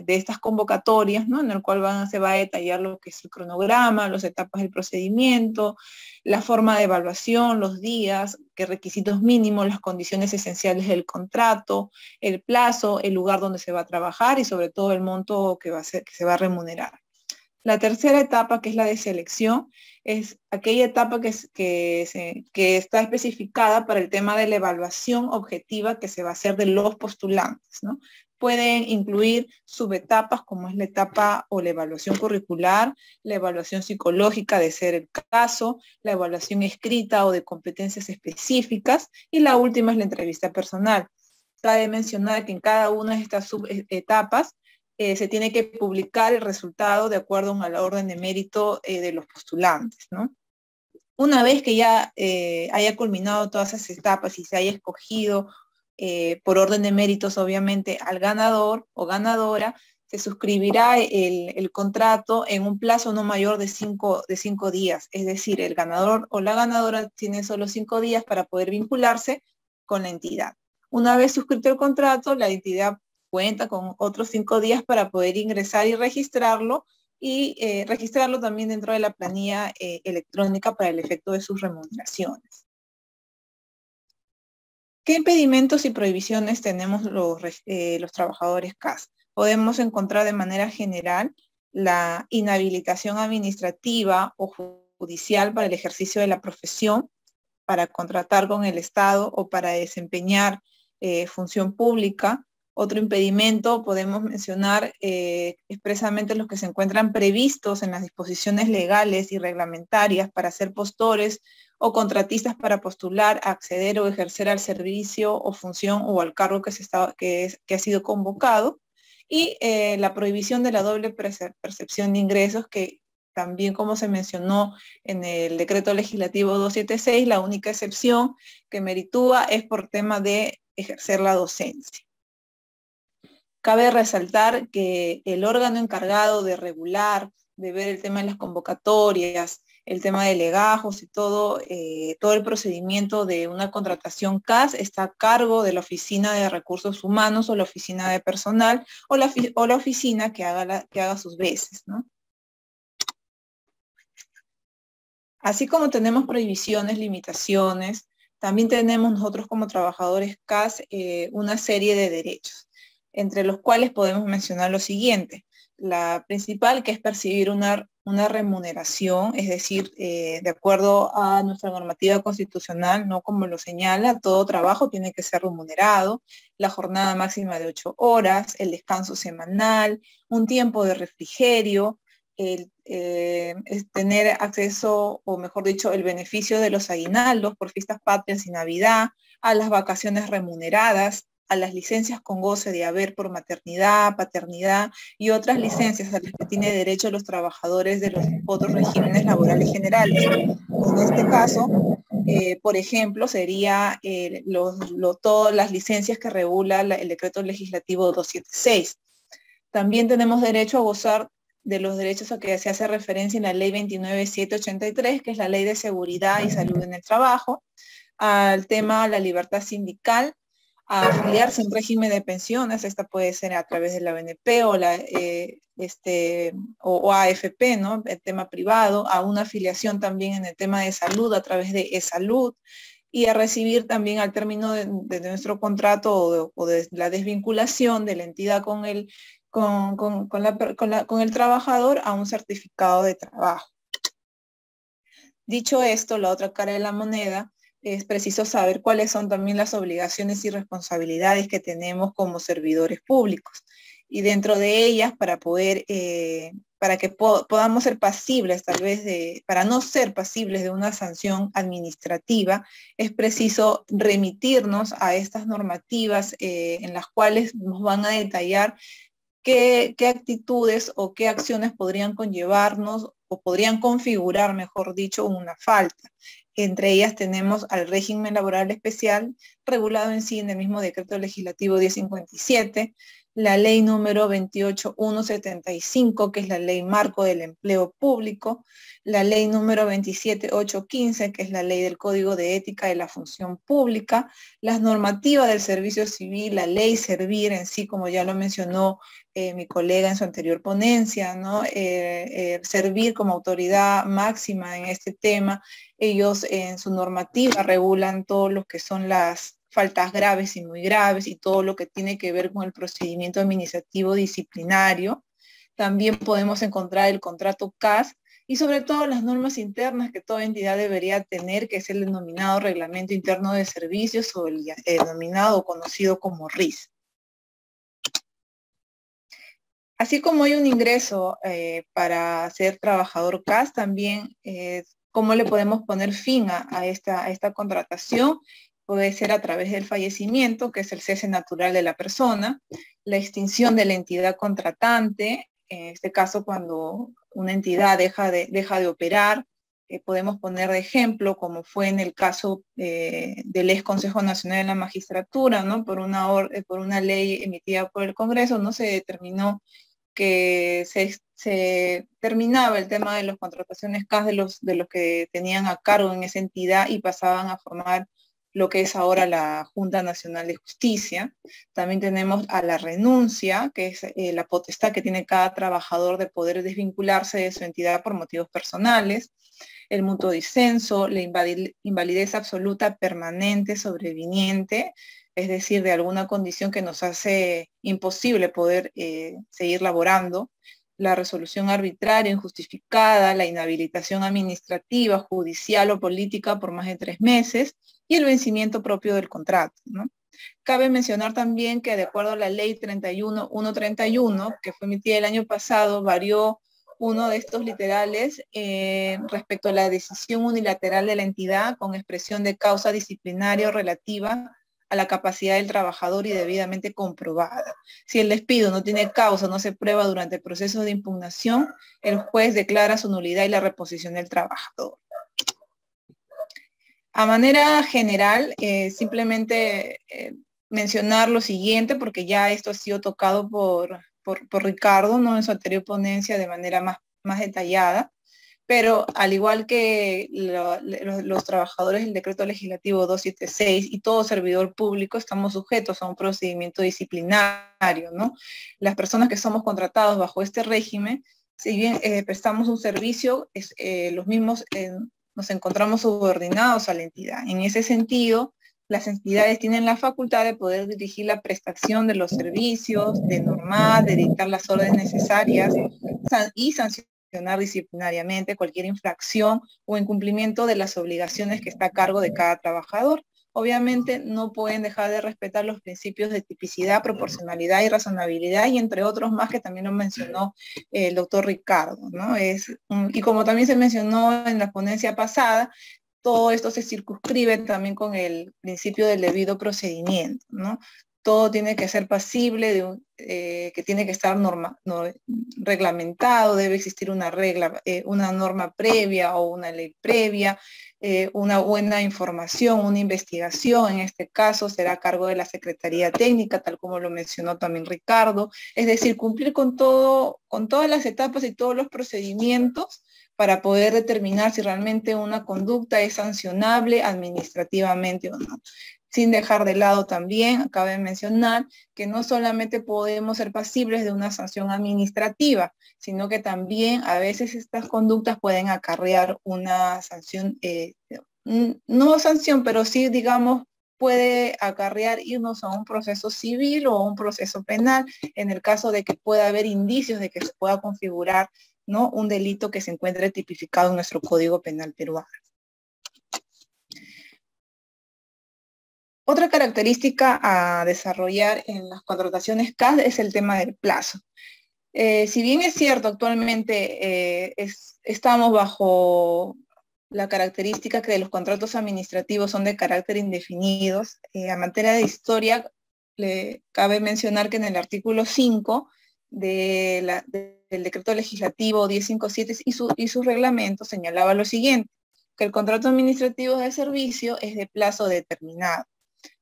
estas convocatorias, ¿no? En el cual se va a detallar lo que es el cronograma, las etapas del procedimiento, la forma de evaluación, los días, qué requisitos mínimos, las condiciones esenciales del contrato, el plazo, el lugar donde se va a trabajar y sobre todo el monto que se va a remunerar. La tercera etapa, que es la de selección, es aquella etapa que está especificada para el tema de la evaluación objetiva que se va a hacer de los postulantes, ¿no? Pueden incluir subetapas como es la etapa o la evaluación curricular, la evaluación psicológica de ser el caso, la evaluación escrita o de competencias específicas y la última es la entrevista personal. Cabe mencionar que en cada una de estas subetapas se tiene que publicar el resultado de acuerdo a la orden de mérito de los postulantes, ¿no? Una vez que ya haya culminado todas esas etapas y se haya escogido por orden de méritos, obviamente, al ganador o ganadora, se suscribirá el contrato en un plazo no mayor de 5 días. Es decir, el ganador o la ganadora tiene solo 5 días para poder vincularse con la entidad. Una vez suscrito el contrato, la entidad cuenta con otros 5 días para poder ingresar y registrarlo también dentro de la planilla electrónica para el efecto de sus remuneraciones. ¿Qué impedimentos y prohibiciones tenemos los trabajadores CAS? Podemos encontrar de manera general la inhabilitación administrativa o judicial para el ejercicio de la profesión, para contratar con el Estado o para desempeñar función pública. Otro impedimento podemos mencionar expresamente los que se encuentran previstos en las disposiciones legales y reglamentarias para ser postores o contratistas para postular, acceder o ejercer al servicio o función o al cargo que ha sido convocado. Y la prohibición de la doble percepción de ingresos, que también como se mencionó en el decreto legislativo 276, la única excepción que meritúa es por tema de ejercer la docencia. Cabe resaltar que el órgano encargado de regular, de ver el tema de las convocatorias, el tema de legajos y todo el procedimiento de una contratación CAS está a cargo de la Oficina de Recursos Humanos o la Oficina de Personal o la oficina que haga sus veces, ¿no? Así como tenemos prohibiciones, limitaciones, también tenemos nosotros como trabajadores CAS una serie de derechos, entre los cuales podemos mencionar lo siguiente. La principal, que es percibir una una remuneración, es decir, de acuerdo a nuestra normativa constitucional, no como lo señala, todo trabajo tiene que ser remunerado, la jornada máxima de 8 horas, el descanso semanal, un tiempo de refrigerio, es tener acceso, o mejor dicho, el beneficio de los aguinaldos por fiestas patrias y Navidad, a las vacaciones remuneradas, a las licencias con goce de haber por maternidad, paternidad y otras licencias a las que tiene derecho los trabajadores de los otros regímenes laborales generales. En este caso, por ejemplo, sería todas las licencias que regula el decreto legislativo 276. También tenemos derecho a gozar de los derechos a que se hace referencia en la ley 29783, que es la ley de seguridad y salud en el trabajo, al tema de la libertad sindical, a afiliarse en régimen de pensiones, esta puede ser a través de la BNP o la o AFP, ¿no? El tema privado, a una afiliación también en el tema de salud a través de eSalud, y a recibir también al término de nuestro contrato o de la desvinculación de la entidad con el trabajador a un certificado de trabajo. Dicho esto, la otra cara de la moneda, es preciso saber cuáles son también las obligaciones y responsabilidades que tenemos como servidores públicos. Y dentro de ellas, para poder, para que podamos ser pasibles, tal vez para no ser pasibles de una sanción administrativa, es preciso remitirnos a estas normativas en las cuales nos van a detallar qué actitudes o qué acciones podrían conllevarnos o podrían configurar, mejor dicho, una falta. Entre ellas tenemos al régimen laboral especial, regulado en sí en el mismo decreto legislativo 1057, la ley número 28175, que es la ley marco del empleo público, la ley número 27815, que es la ley del Código de Ética de la Función Pública, las normativas del servicio civil, la ley Servir en sí, como ya lo mencionó mi colega en su anterior ponencia, ¿no? Servir como autoridad máxima en este tema. Ellos en su normativa regulan todo lo que son las faltas graves y muy graves y todo lo que tiene que ver con el procedimiento administrativo disciplinario. También podemos encontrar el contrato CAS y sobre todo las normas internas que toda entidad debería tener, que es el denominado Reglamento Interno de Servicios o el denominado o conocido como RIS. Así como hay un ingreso para ser trabajador CAS, también cómo le podemos poner fin a esta contratación. Puede ser a través del fallecimiento, que es el cese natural de la persona, la extinción de la entidad contratante, en este caso cuando una entidad deja de operar, podemos poner de ejemplo, como fue en el caso del ex Consejo Nacional de la Magistratura, ¿no? Por una ley emitida por el Congreso, no se determinó que se terminaba el tema de las contrataciones CAS de los que tenían a cargo en esa entidad y pasaban a formar lo que es ahora la Junta Nacional de Justicia. También tenemos a la renuncia, que es la potestad que tiene cada trabajador de poder desvincularse de su entidad por motivos personales, el mutuo disenso, la invalidez absoluta permanente sobreviniente, es decir, de alguna condición que nos hace imposible poder seguir laborando, la resolución arbitraria, injustificada, la inhabilitación administrativa, judicial o política por más de 3 meses y el vencimiento propio del contrato, ¿no? Cabe mencionar también que de acuerdo a la ley 31131, que fue emitida el año pasado, varió uno de estos literales respecto a la decisión unilateral de la entidad con expresión de causa disciplinaria relativa a la capacidad del trabajador y debidamente comprobada. Si el despido no tiene causa, no se prueba durante el proceso de impugnación, el juez declara su nulidad y la reposición del trabajador. A manera general, simplemente mencionar lo siguiente, porque ya esto ha sido tocado por Ricardo, ¿no? En su anterior ponencia de manera más detallada. Pero al igual que los trabajadores del decreto legislativo 276 y todo servidor público estamos sujetos a un procedimiento disciplinario, ¿no? Las personas que somos contratados bajo este régimen, si bien prestamos un servicio, los mismos nos encontramos subordinados a la entidad. En ese sentido, las entidades tienen la facultad de poder dirigir la prestación de los servicios, de normar, de dictar las órdenes necesarias y sancionar sancionar disciplinariamente cualquier infracción o incumplimiento de las obligaciones que está a cargo de cada trabajador. Obviamente no pueden dejar de respetar los principios de tipicidad, proporcionalidad y razonabilidad, y entre otros más que también lo mencionó el doctor Ricardo, ¿no? Y como también se mencionó en la ponencia pasada, todo esto se circunscribe también con el principio del debido procedimiento, ¿no? Todo tiene que ser pasible, que tiene que estar reglamentado, debe existir una regla, una norma previa o una ley previa, una buena información, una investigación, en este caso será a cargo de la Secretaría Técnica, tal como lo mencionó también Ricardo, es decir, cumplir con todas las etapas y todos los procedimientos para poder determinar si realmente una conducta es sancionable administrativamente o no. Sin dejar de lado también, cabe mencionar que no solamente podemos ser pasibles de una sanción administrativa, sino que también a veces estas conductas pueden acarrear una sanción, no sanción, pero sí, digamos, puede acarrear irnos a un proceso civil o a un proceso penal, en el caso de que pueda haber indicios de que se pueda configurar, ¿no?, un delito que se encuentre tipificado en nuestro Código Penal peruano. Otra característica a desarrollar en las contrataciones CAS es el tema del plazo. Si bien es cierto, actualmente estamos bajo la característica que los contratos administrativos son de carácter indefinidos, a materia de historia, cabe mencionar que en el artículo 5 del decreto legislativo 1057 y su reglamento señalaba lo siguiente, que el contrato administrativo de servicio es de plazo determinado.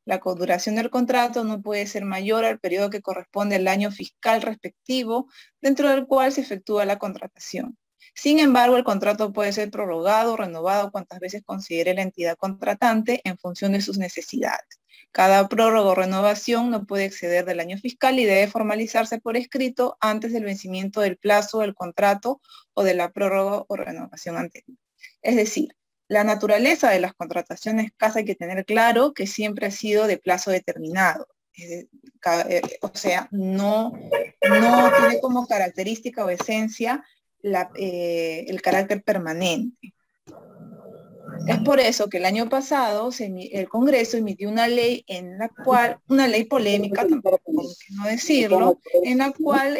La duración del contrato no puede ser mayor al periodo que corresponde al año fiscal respectivo, dentro del cual se efectúa la contratación. Sin embargo, el contrato puede ser prorrogado o renovado cuantas veces considere la entidad contratante en función de sus necesidades. Cada prórroga o renovación no puede exceder del año fiscal y debe formalizarse por escrito antes del vencimiento del plazo del contrato o de la prórroga o renovación anterior. Es decir, la naturaleza de las contrataciones CAS hay que tener claro que siempre ha sido de plazo determinado. O sea, no tiene como característica o esencia el carácter permanente. Es por eso que el año pasado el Congreso emitió una ley una ley polémica, tampoco por qué no decirlo, en la cual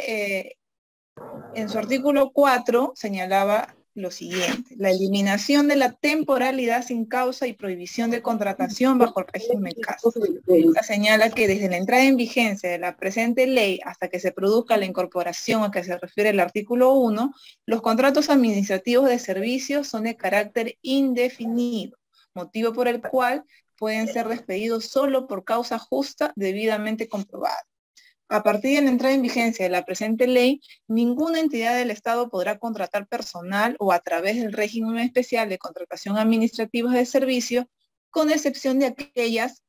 en su artículo 4 señalaba lo siguiente: la eliminación de la temporalidad sin causa y prohibición de contratación bajo el régimen CAS. Esta señala que desde la entrada en vigencia de la presente ley hasta que se produzca la incorporación a que se refiere el artículo 1, los contratos administrativos de servicios son de carácter indefinido, motivo por el cual pueden ser despedidos solo por causa justa debidamente comprobada. A partir de la entrada en vigencia de la presente ley, ninguna entidad del Estado podrá contratar personal o a través del régimen especial de contratación administrativa de servicios, con excepción de aquellas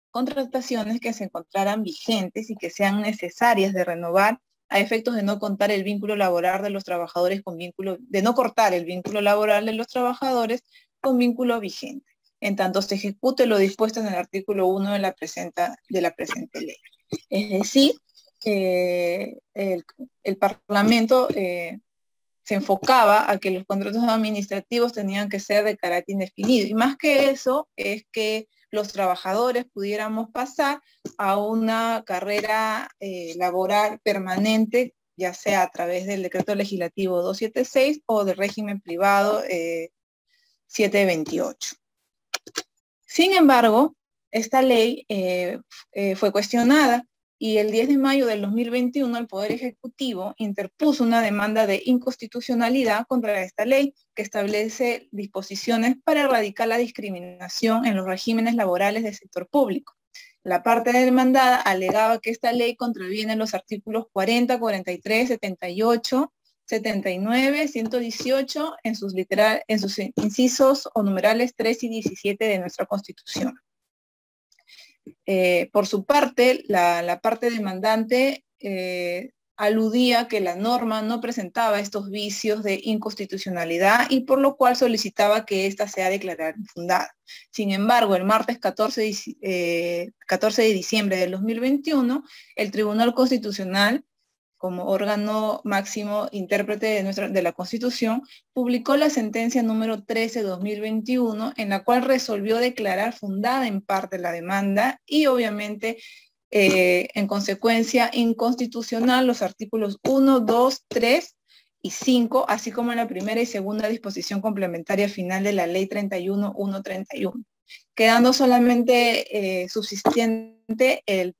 contrataciones que se encontraran vigentes y que sean necesarias de renovar a efectos de no contar el vínculo laboral de los trabajadores de no cortar el vínculo laboral de los trabajadores con vínculo vigente, en tanto se ejecute lo dispuesto en el artículo 1 de la presente ley. Es decir, el Parlamento se enfocaba a que los contratos administrativos tenían que ser de carácter indefinido. Y más que eso, es que los trabajadores pudiéramos pasar a una carrera laboral permanente, ya sea a través del decreto legislativo 276 o del régimen privado 728. Sin embargo, esta ley fue cuestionada y el 10 de mayo del 2021 el Poder Ejecutivo interpuso una demanda de inconstitucionalidad contra esta ley que establece disposiciones para erradicar la discriminación en los regímenes laborales del sector público. La parte demandada alegaba que esta ley contraviene los artículos 40, 43, 78, 79, 118 en sus incisos o numerales 3 y 17 de nuestra Constitución. Por su parte, la parte demandante aludía que la norma no presentaba estos vicios de inconstitucionalidad y por lo cual solicitaba que ésta sea declarada infundada. Sin embargo, el martes 14 de diciembre del 2021, el Tribunal Constitucional como órgano máximo intérprete de la Constitución, publicó la sentencia número 13/2021, en la cual resolvió declarar fundada en parte la demanda y obviamente en consecuencia inconstitucional los artículos 1, 2, 3 y 5, así como en la primera y segunda disposición complementaria final de la Ley 31/131, quedando solamente subsistente el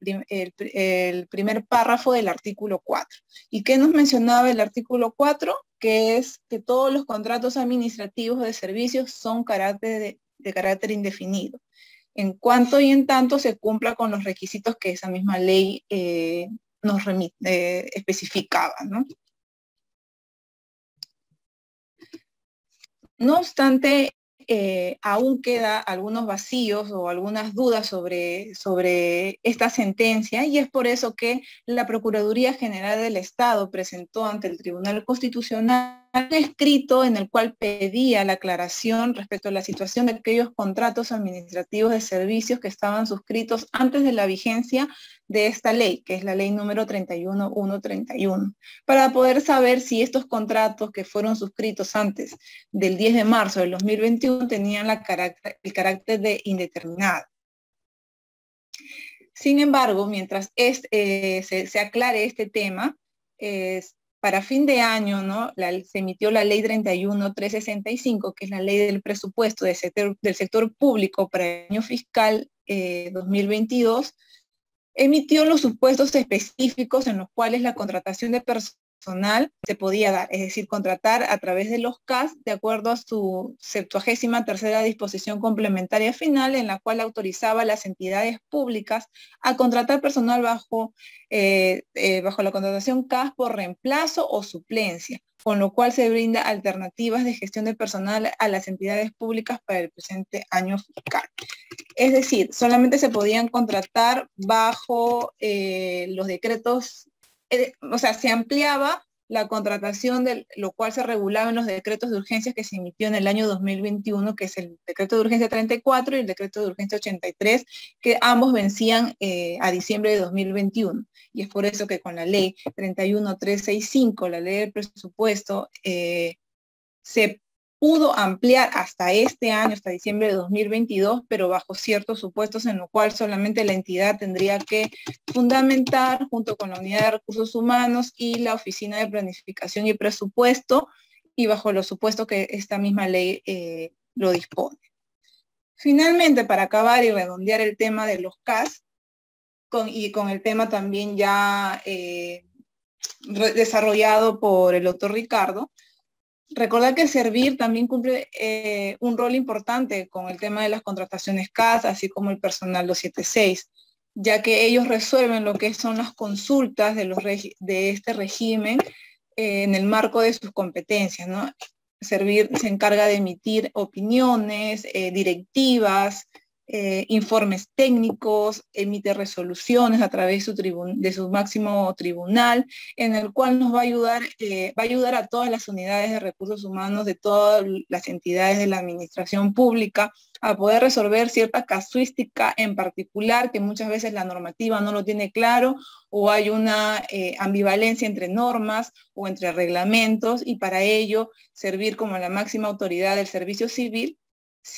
primer párrafo del artículo 4. ¿Y qué nos mencionaba el artículo 4? Que es que todos los contratos administrativos de servicios son de carácter indefinido, en cuanto y en tanto se cumpla con los requisitos que esa misma ley nos especificaba, ¿no? No obstante, aún queda algunos vacíos o algunas dudas sobre esta sentencia, y es por eso que la Procuraduría General del Estado presentó ante el Tribunal Constitucional un escrito en el cual pedía la aclaración respecto a la situación de aquellos contratos administrativos de servicios que estaban suscritos antes de la vigencia de esta ley, que es la ley número 31/131, para poder saber si estos contratos que fueron suscritos antes del 10 de marzo del 2021 tenían el carácter de indeterminado. Sin embargo, mientras se aclare este tema, para fin de año, ¿no? Se emitió la ley 31/365, que es la ley del presupuesto del sector público para el año fiscal 2022, emitió los supuestos específicos en los cuales la contratación de personal se podía dar, es decir, contratar a través de los CAS de acuerdo a su 73ª disposición complementaria final, en la cual autorizaba a las entidades públicas a contratar personal bajo la contratación CAS por reemplazo o suplencia, con lo cual se brinda alternativas de gestión de personal a las entidades públicas para el presente año fiscal. Es decir, solamente se podían contratar bajo los decretos, o sea, se ampliaba la contratación, lo cual se regulaba en los decretos de urgencias que se emitió en el año 2021, que es el decreto de urgencia 34 y el decreto de urgencia 83, que ambos vencían a diciembre de 2021. Y es por eso que con la ley 31/365, la ley del presupuesto, se pudo ampliar hasta este año, hasta diciembre de 2022, pero bajo ciertos supuestos en los cuales solamente la entidad tendría que fundamentar, junto con la Unidad de Recursos Humanos y la Oficina de Planificación y Presupuesto, y bajo los supuestos que esta misma ley lo dispone. Finalmente, para acabar y redondear el tema de los CAS, y con el tema también ya desarrollado por el doctor Ricardo, recordar que Servir también cumple un rol importante con el tema de las contrataciones CAS, así como el personal 276, ya que ellos resuelven lo que son las consultas de este régimen en el marco de sus competencias, ¿no? Servir se encarga de emitir opiniones, directivas, informes técnicos, emite resoluciones a través de su máximo tribunal, en el cual nos va a ayudar a todas las unidades de recursos humanos de todas las entidades de la administración pública a poder resolver cierta casuística en particular que muchas veces la normativa no lo tiene claro, o hay una ambivalencia entre normas o entre reglamentos, y para ello Servir, como la máxima autoridad del servicio civil,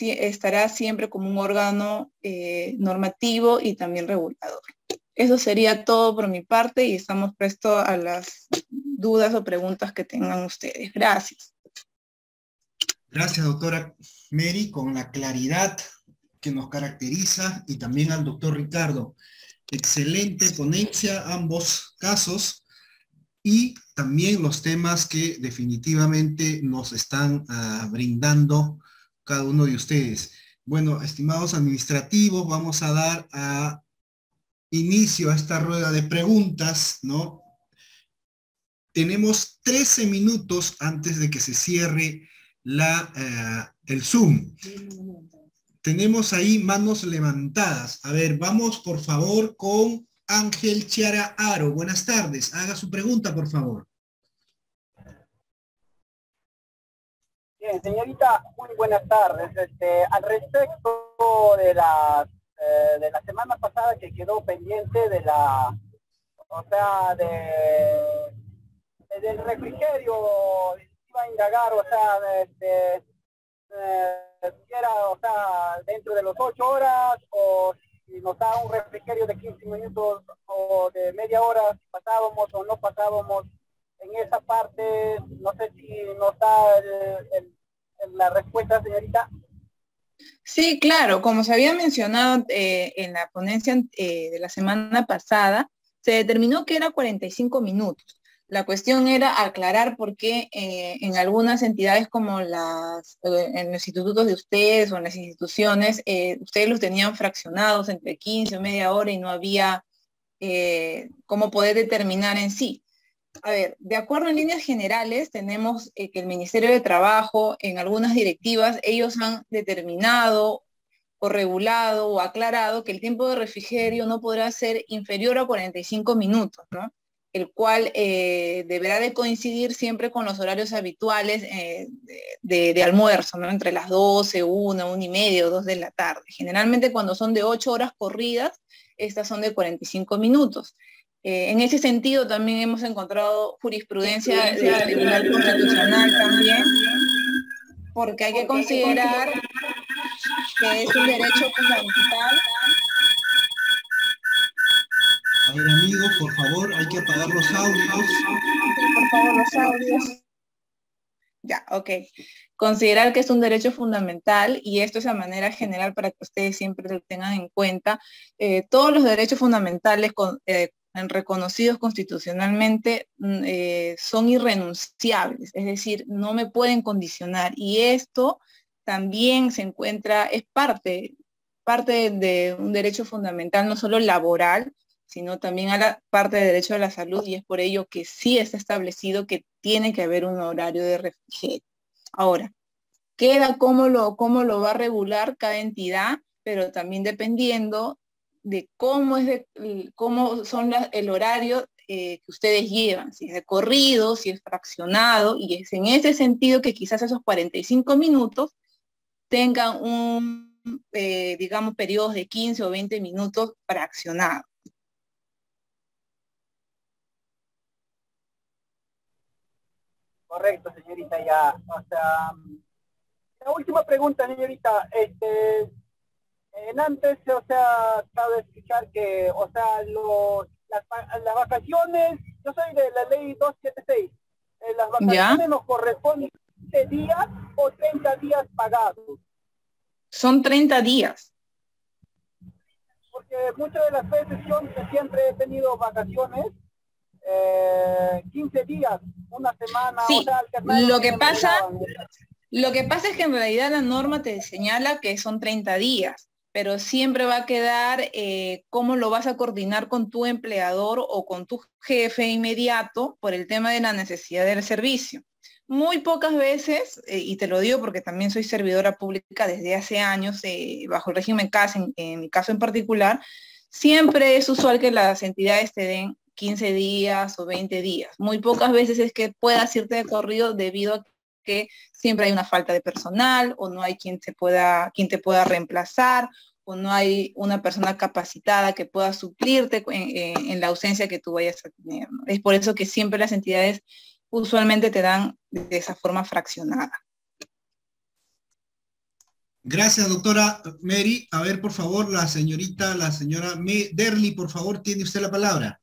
estará siempre como un órgano normativo y también regulador. Eso sería todo por mi parte y estamos prestos a las dudas o preguntas que tengan ustedes. Gracias. Gracias, doctora Mary, con la claridad que nos caracteriza, y también al doctor Ricardo. Excelente ponencia, ambos casos, y también los temas que definitivamente nos están brindando cada uno de ustedes. Bueno, estimados administrativos, vamos a dar inicio a esta rueda de preguntas, ¿no? Tenemos 13 minutos antes de que se cierre el Zoom. Tenemos ahí manos levantadas. A ver, vamos por favor con Ángel Chiara Aro. Buenas tardes. Haga su pregunta, por favor. Bien, señorita, muy buenas tardes. Al respecto de la semana pasada que quedó pendiente de del refrigerio, iba a indagar, o sea, si era, o sea, dentro de las 8 horas, o si nos da un refrigerio de 15 minutos o de media hora, si pasábamos o no pasábamos. En esa parte, no sé si nos da la respuesta, señorita. Sí, claro, como se había mencionado en la ponencia de la semana pasada, se determinó que era 45 minutos. La cuestión era aclarar por qué en algunas entidades como en los institutos de ustedes o en las instituciones, ustedes los tenían fraccionados entre 15 o media hora y no había cómo poder determinar en sí. A ver, de acuerdo en líneas generales, tenemos que el Ministerio de Trabajo, en algunas directivas, ellos han determinado o regulado o aclarado que el tiempo de refrigerio no podrá ser inferior a 45 minutos, ¿no? El cual deberá de coincidir siempre con los horarios habituales de almuerzo, ¿no? Entre las 12, 1:30 o 2 de la tarde. Generalmente cuando son de 8 horas corridas, estas son de 45 minutos. En ese sentido también hemos encontrado jurisprudencia del Tribunal Constitucional también, porque hay que considerar que es un derecho fundamental. A ver, amigos, por favor, hay que apagar los audios. Sí, por favor, los audios. Ya, ok. Considerar que es un derecho fundamental, y esto es a manera general para que ustedes siempre lo tengan en cuenta. Todos los derechos fundamentales reconocidos constitucionalmente son irrenunciables, es decir, no me pueden condicionar, y esto también se encuentra, es parte de un derecho fundamental, no solo laboral, sino también a la parte de derecho a la salud, y es por ello que sí está establecido que tiene que haber un horario de refrigerio. Ahora, queda cómo lo va a regular cada entidad, pero también dependiendo de cómo son el horario que ustedes llevan, si es de corrido, si es fraccionado, y es en ese sentido que quizás esos 45 minutos tengan digamos, periodos de 15 o 20 minutos fraccionados. Correcto, señorita, ya. O sea, la última pregunta, señorita. Antes, o sea, cabe escuchar que, o sea, las vacaciones, yo soy de la ley 276, las vacaciones nos corresponden 20 días o 30 días pagados. Son 30 días. Porque muchas de las veces yo siempre he tenido vacaciones, 15 días, una semana. Sí, o sea, lo que pasa es que en realidad la norma te señala que son 30 días, pero siempre va a quedar cómo lo vas a coordinar con tu empleador o con tu jefe inmediato por el tema de la necesidad del servicio. Muy pocas veces, y te lo digo porque también soy servidora pública desde hace años, bajo el régimen CAS, en mi caso en particular, siempre es usual que las entidades te den 15 días o 20 días. Muy pocas veces es que puedas irte de corrido debido a que siempre hay una falta de personal, o no hay quien te pueda reemplazar, o no hay una persona capacitada que pueda suplirte en la ausencia que tú vayas a tener, ¿no? Es por eso que siempre las entidades usualmente te dan de esa forma fraccionada. Gracias, doctora Mary. A ver, por favor, la señora Derly, por favor, tiene usted la palabra.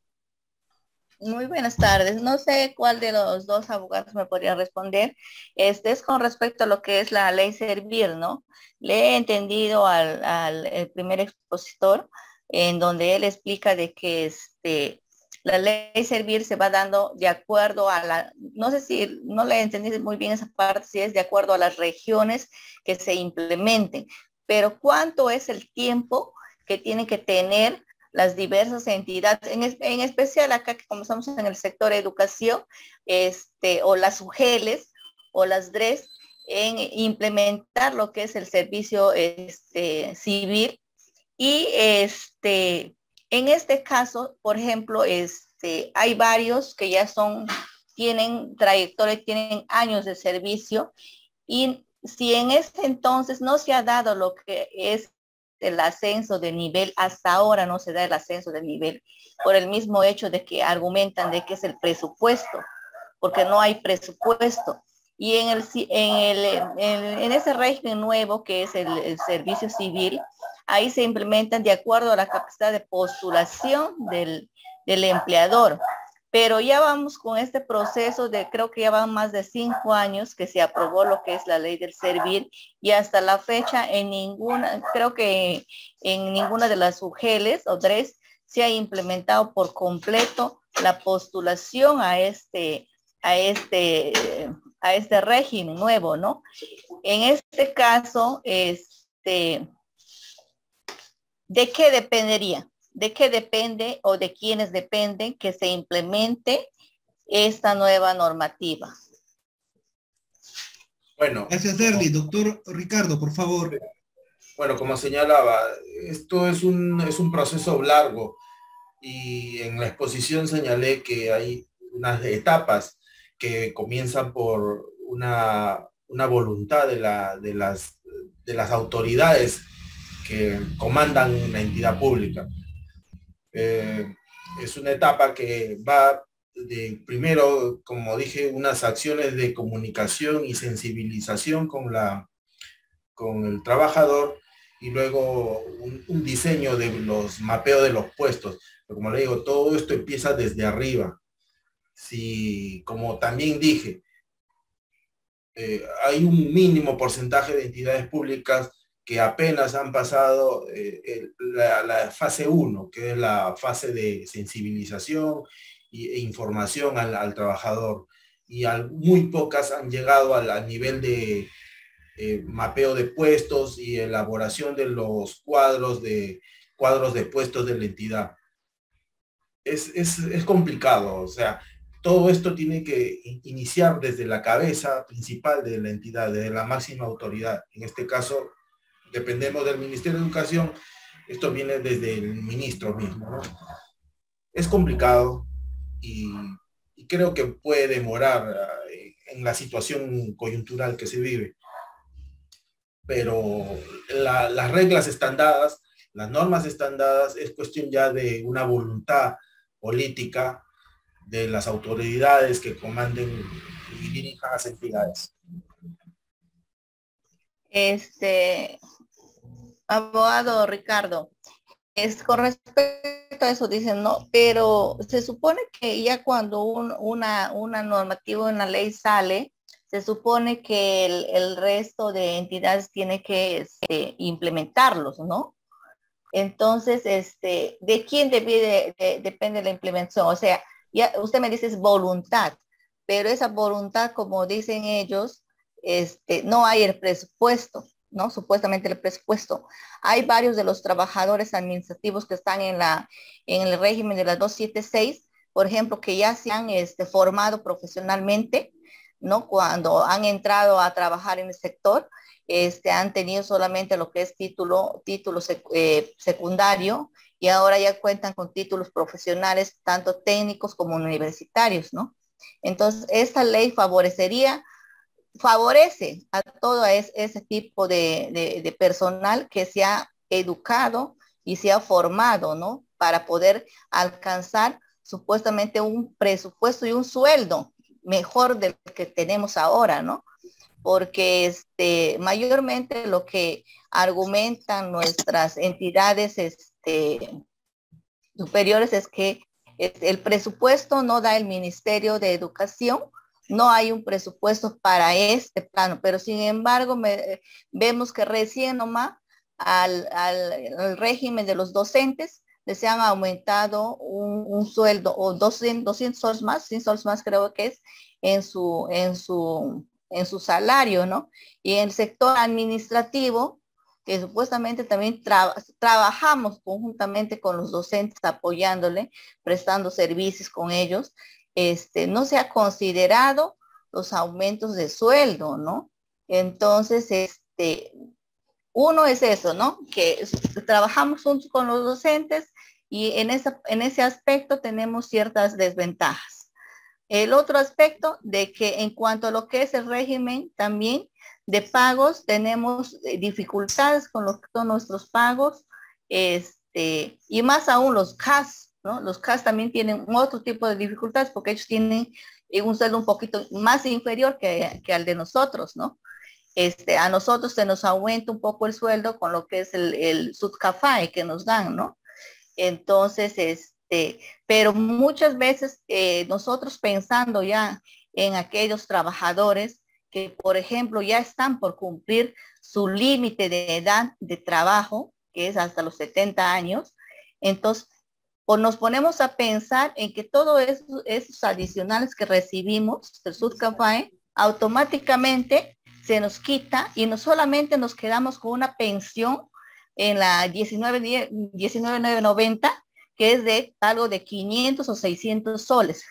Muy buenas tardes. No sé cuál de los dos abogados me podría responder. Es con respecto a lo que es la ley Servir, ¿no? Le he entendido al primer expositor, en donde él explica de que la ley Servir se va dando de acuerdo a no sé si, no le entendí muy bien esa parte, si es de acuerdo a las regiones que se implementen, pero ¿cuánto es el tiempo que tienen que tener las diversas entidades, en especial acá que como estamos en el sector educación, o las UGELES o las DRES, en implementar lo que es el servicio civil? Y en este caso, por ejemplo, hay varios que ya tienen trayectoria, tienen años de servicio, y si en este entonces no se ha dado lo que es el ascenso de nivel, hasta ahora no se da el ascenso de nivel, por el mismo hecho de que argumentan de que es el presupuesto. porque no hay presupuesto. Y en ese régimen nuevo que es el servicio civil, ahí se implementan de acuerdo a la capacidad de postulación del empleador. Pero ya vamos con este proceso de, creo que ya van más de 5 años que se aprobó lo que es la ley del servir, y hasta la fecha creo que en ninguna de las UGELes o DRES se ha implementado por completo la postulación a este régimen nuevo, ¿no? En este caso, ¿de qué dependería? ¿De qué depende o de quiénes dependen que se implemente esta nueva normativa? Bueno. Gracias, Derly. Doctor Ricardo, por favor. Bueno, como señalaba, esto es un proceso largo, y en la exposición señalé que hay unas etapas que comienzan por una voluntad de las autoridades que comandan la entidad pública. Es una etapa que va de, primero, como dije, unas acciones de comunicación y sensibilización con el trabajador, y luego un diseño de los mapeos de los puestos. Pero como le digo, todo esto empieza desde arriba. Si, como también dije, hay un mínimo porcentaje de entidades públicas que apenas han pasado la fase 1, que es la fase de sensibilización e información al trabajador, y muy pocas han llegado al nivel de mapeo de puestos y elaboración de los cuadros de puestos de la entidad. Es complicado, o sea, todo esto tiene que iniciar desde la cabeza principal de la entidad, desde la máxima autoridad. En este caso, dependemos del Ministerio de Educación, esto viene desde el ministro mismo, ¿no? Es complicado, y creo que puede demorar en la situación coyuntural que se vive. Pero las reglas están dadas, las normas están dadas, es cuestión ya de una voluntad política de las autoridades que comanden y dirijan las entidades. Abogado Ricardo, con respecto a eso dicen, no, pero se supone que ya cuando una normativa, una ley sale, se supone que el resto de entidades tiene que implementarlos, ¿no? Entonces, ¿de quién depende la implementación? O sea, ya usted me dice es voluntad, pero esa voluntad, como dicen ellos, no hay el presupuesto, ¿no? Supuestamente el presupuesto. Hay varios de los trabajadores administrativos que están en el régimen de la 276, por ejemplo, que ya se han formado profesionalmente, ¿no? Cuando han entrado a trabajar en el sector, han tenido solamente lo que es título secundario, y ahora ya cuentan con títulos profesionales, tanto técnicos como universitarios, ¿no? Entonces, esta ley favorece a todo ese tipo de personal que se ha educado y se ha formado, ¿no? Para poder alcanzar supuestamente un presupuesto y un sueldo mejor del que tenemos ahora, ¿no? Porque mayormente lo que argumentan nuestras entidades superiores es que el presupuesto no da el Ministerio de Educación, no hay un presupuesto para este plano, pero sin embargo vemos que recién nomás al régimen de los docentes les han aumentado un sueldo o 200 soles más, 100 soles más creo que es, en su salario, ¿no? Y en el sector administrativo, que supuestamente también trabajamos conjuntamente con los docentes, apoyándole, prestando servicios con ellos, no se ha considerado los aumentos de sueldo, ¿no? Entonces, uno es eso, ¿no? Que trabajamos juntos con los docentes, y en ese aspecto tenemos ciertas desventajas. El otro aspecto de que en cuanto a lo que es el régimen también de pagos, tenemos dificultades con lo que son nuestros pagos, y más aún los CAS, ¿no? Los CAS también tienen otro tipo de dificultades porque ellos tienen en un sueldo un poquito más inferior que al de nosotros, ¿no? A nosotros se nos aumenta un poco el sueldo con lo que es el subcafae que nos dan, ¿no? Entonces, pero muchas veces nosotros pensando ya en aquellos trabajadores que, por ejemplo, ya están por cumplir su límite de edad de trabajo, que es hasta los 70 años, entonces, o nos ponemos a pensar en que todos esos adicionales que recibimos del subcafae, automáticamente se nos quita y no solamente nos quedamos con una pensión en la 19,990, que es de algo de 500 o 600 soles,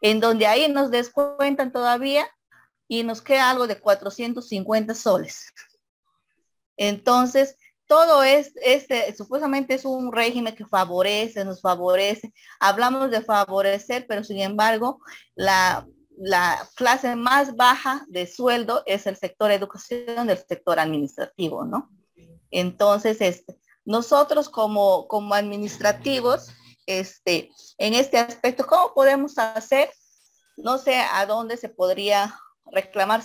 en donde ahí nos descuentan todavía y nos queda algo de 450 soles. Entonces, todo supuestamente es un régimen que favorece, nos favorece. Hablamos de favorecer, pero sin embargo, la clase más baja de sueldo es el sector educación, del sector administrativo, ¿no? Entonces, nosotros como administrativos, en este aspecto, ¿cómo podemos hacer? No sé a dónde se podría reclamar.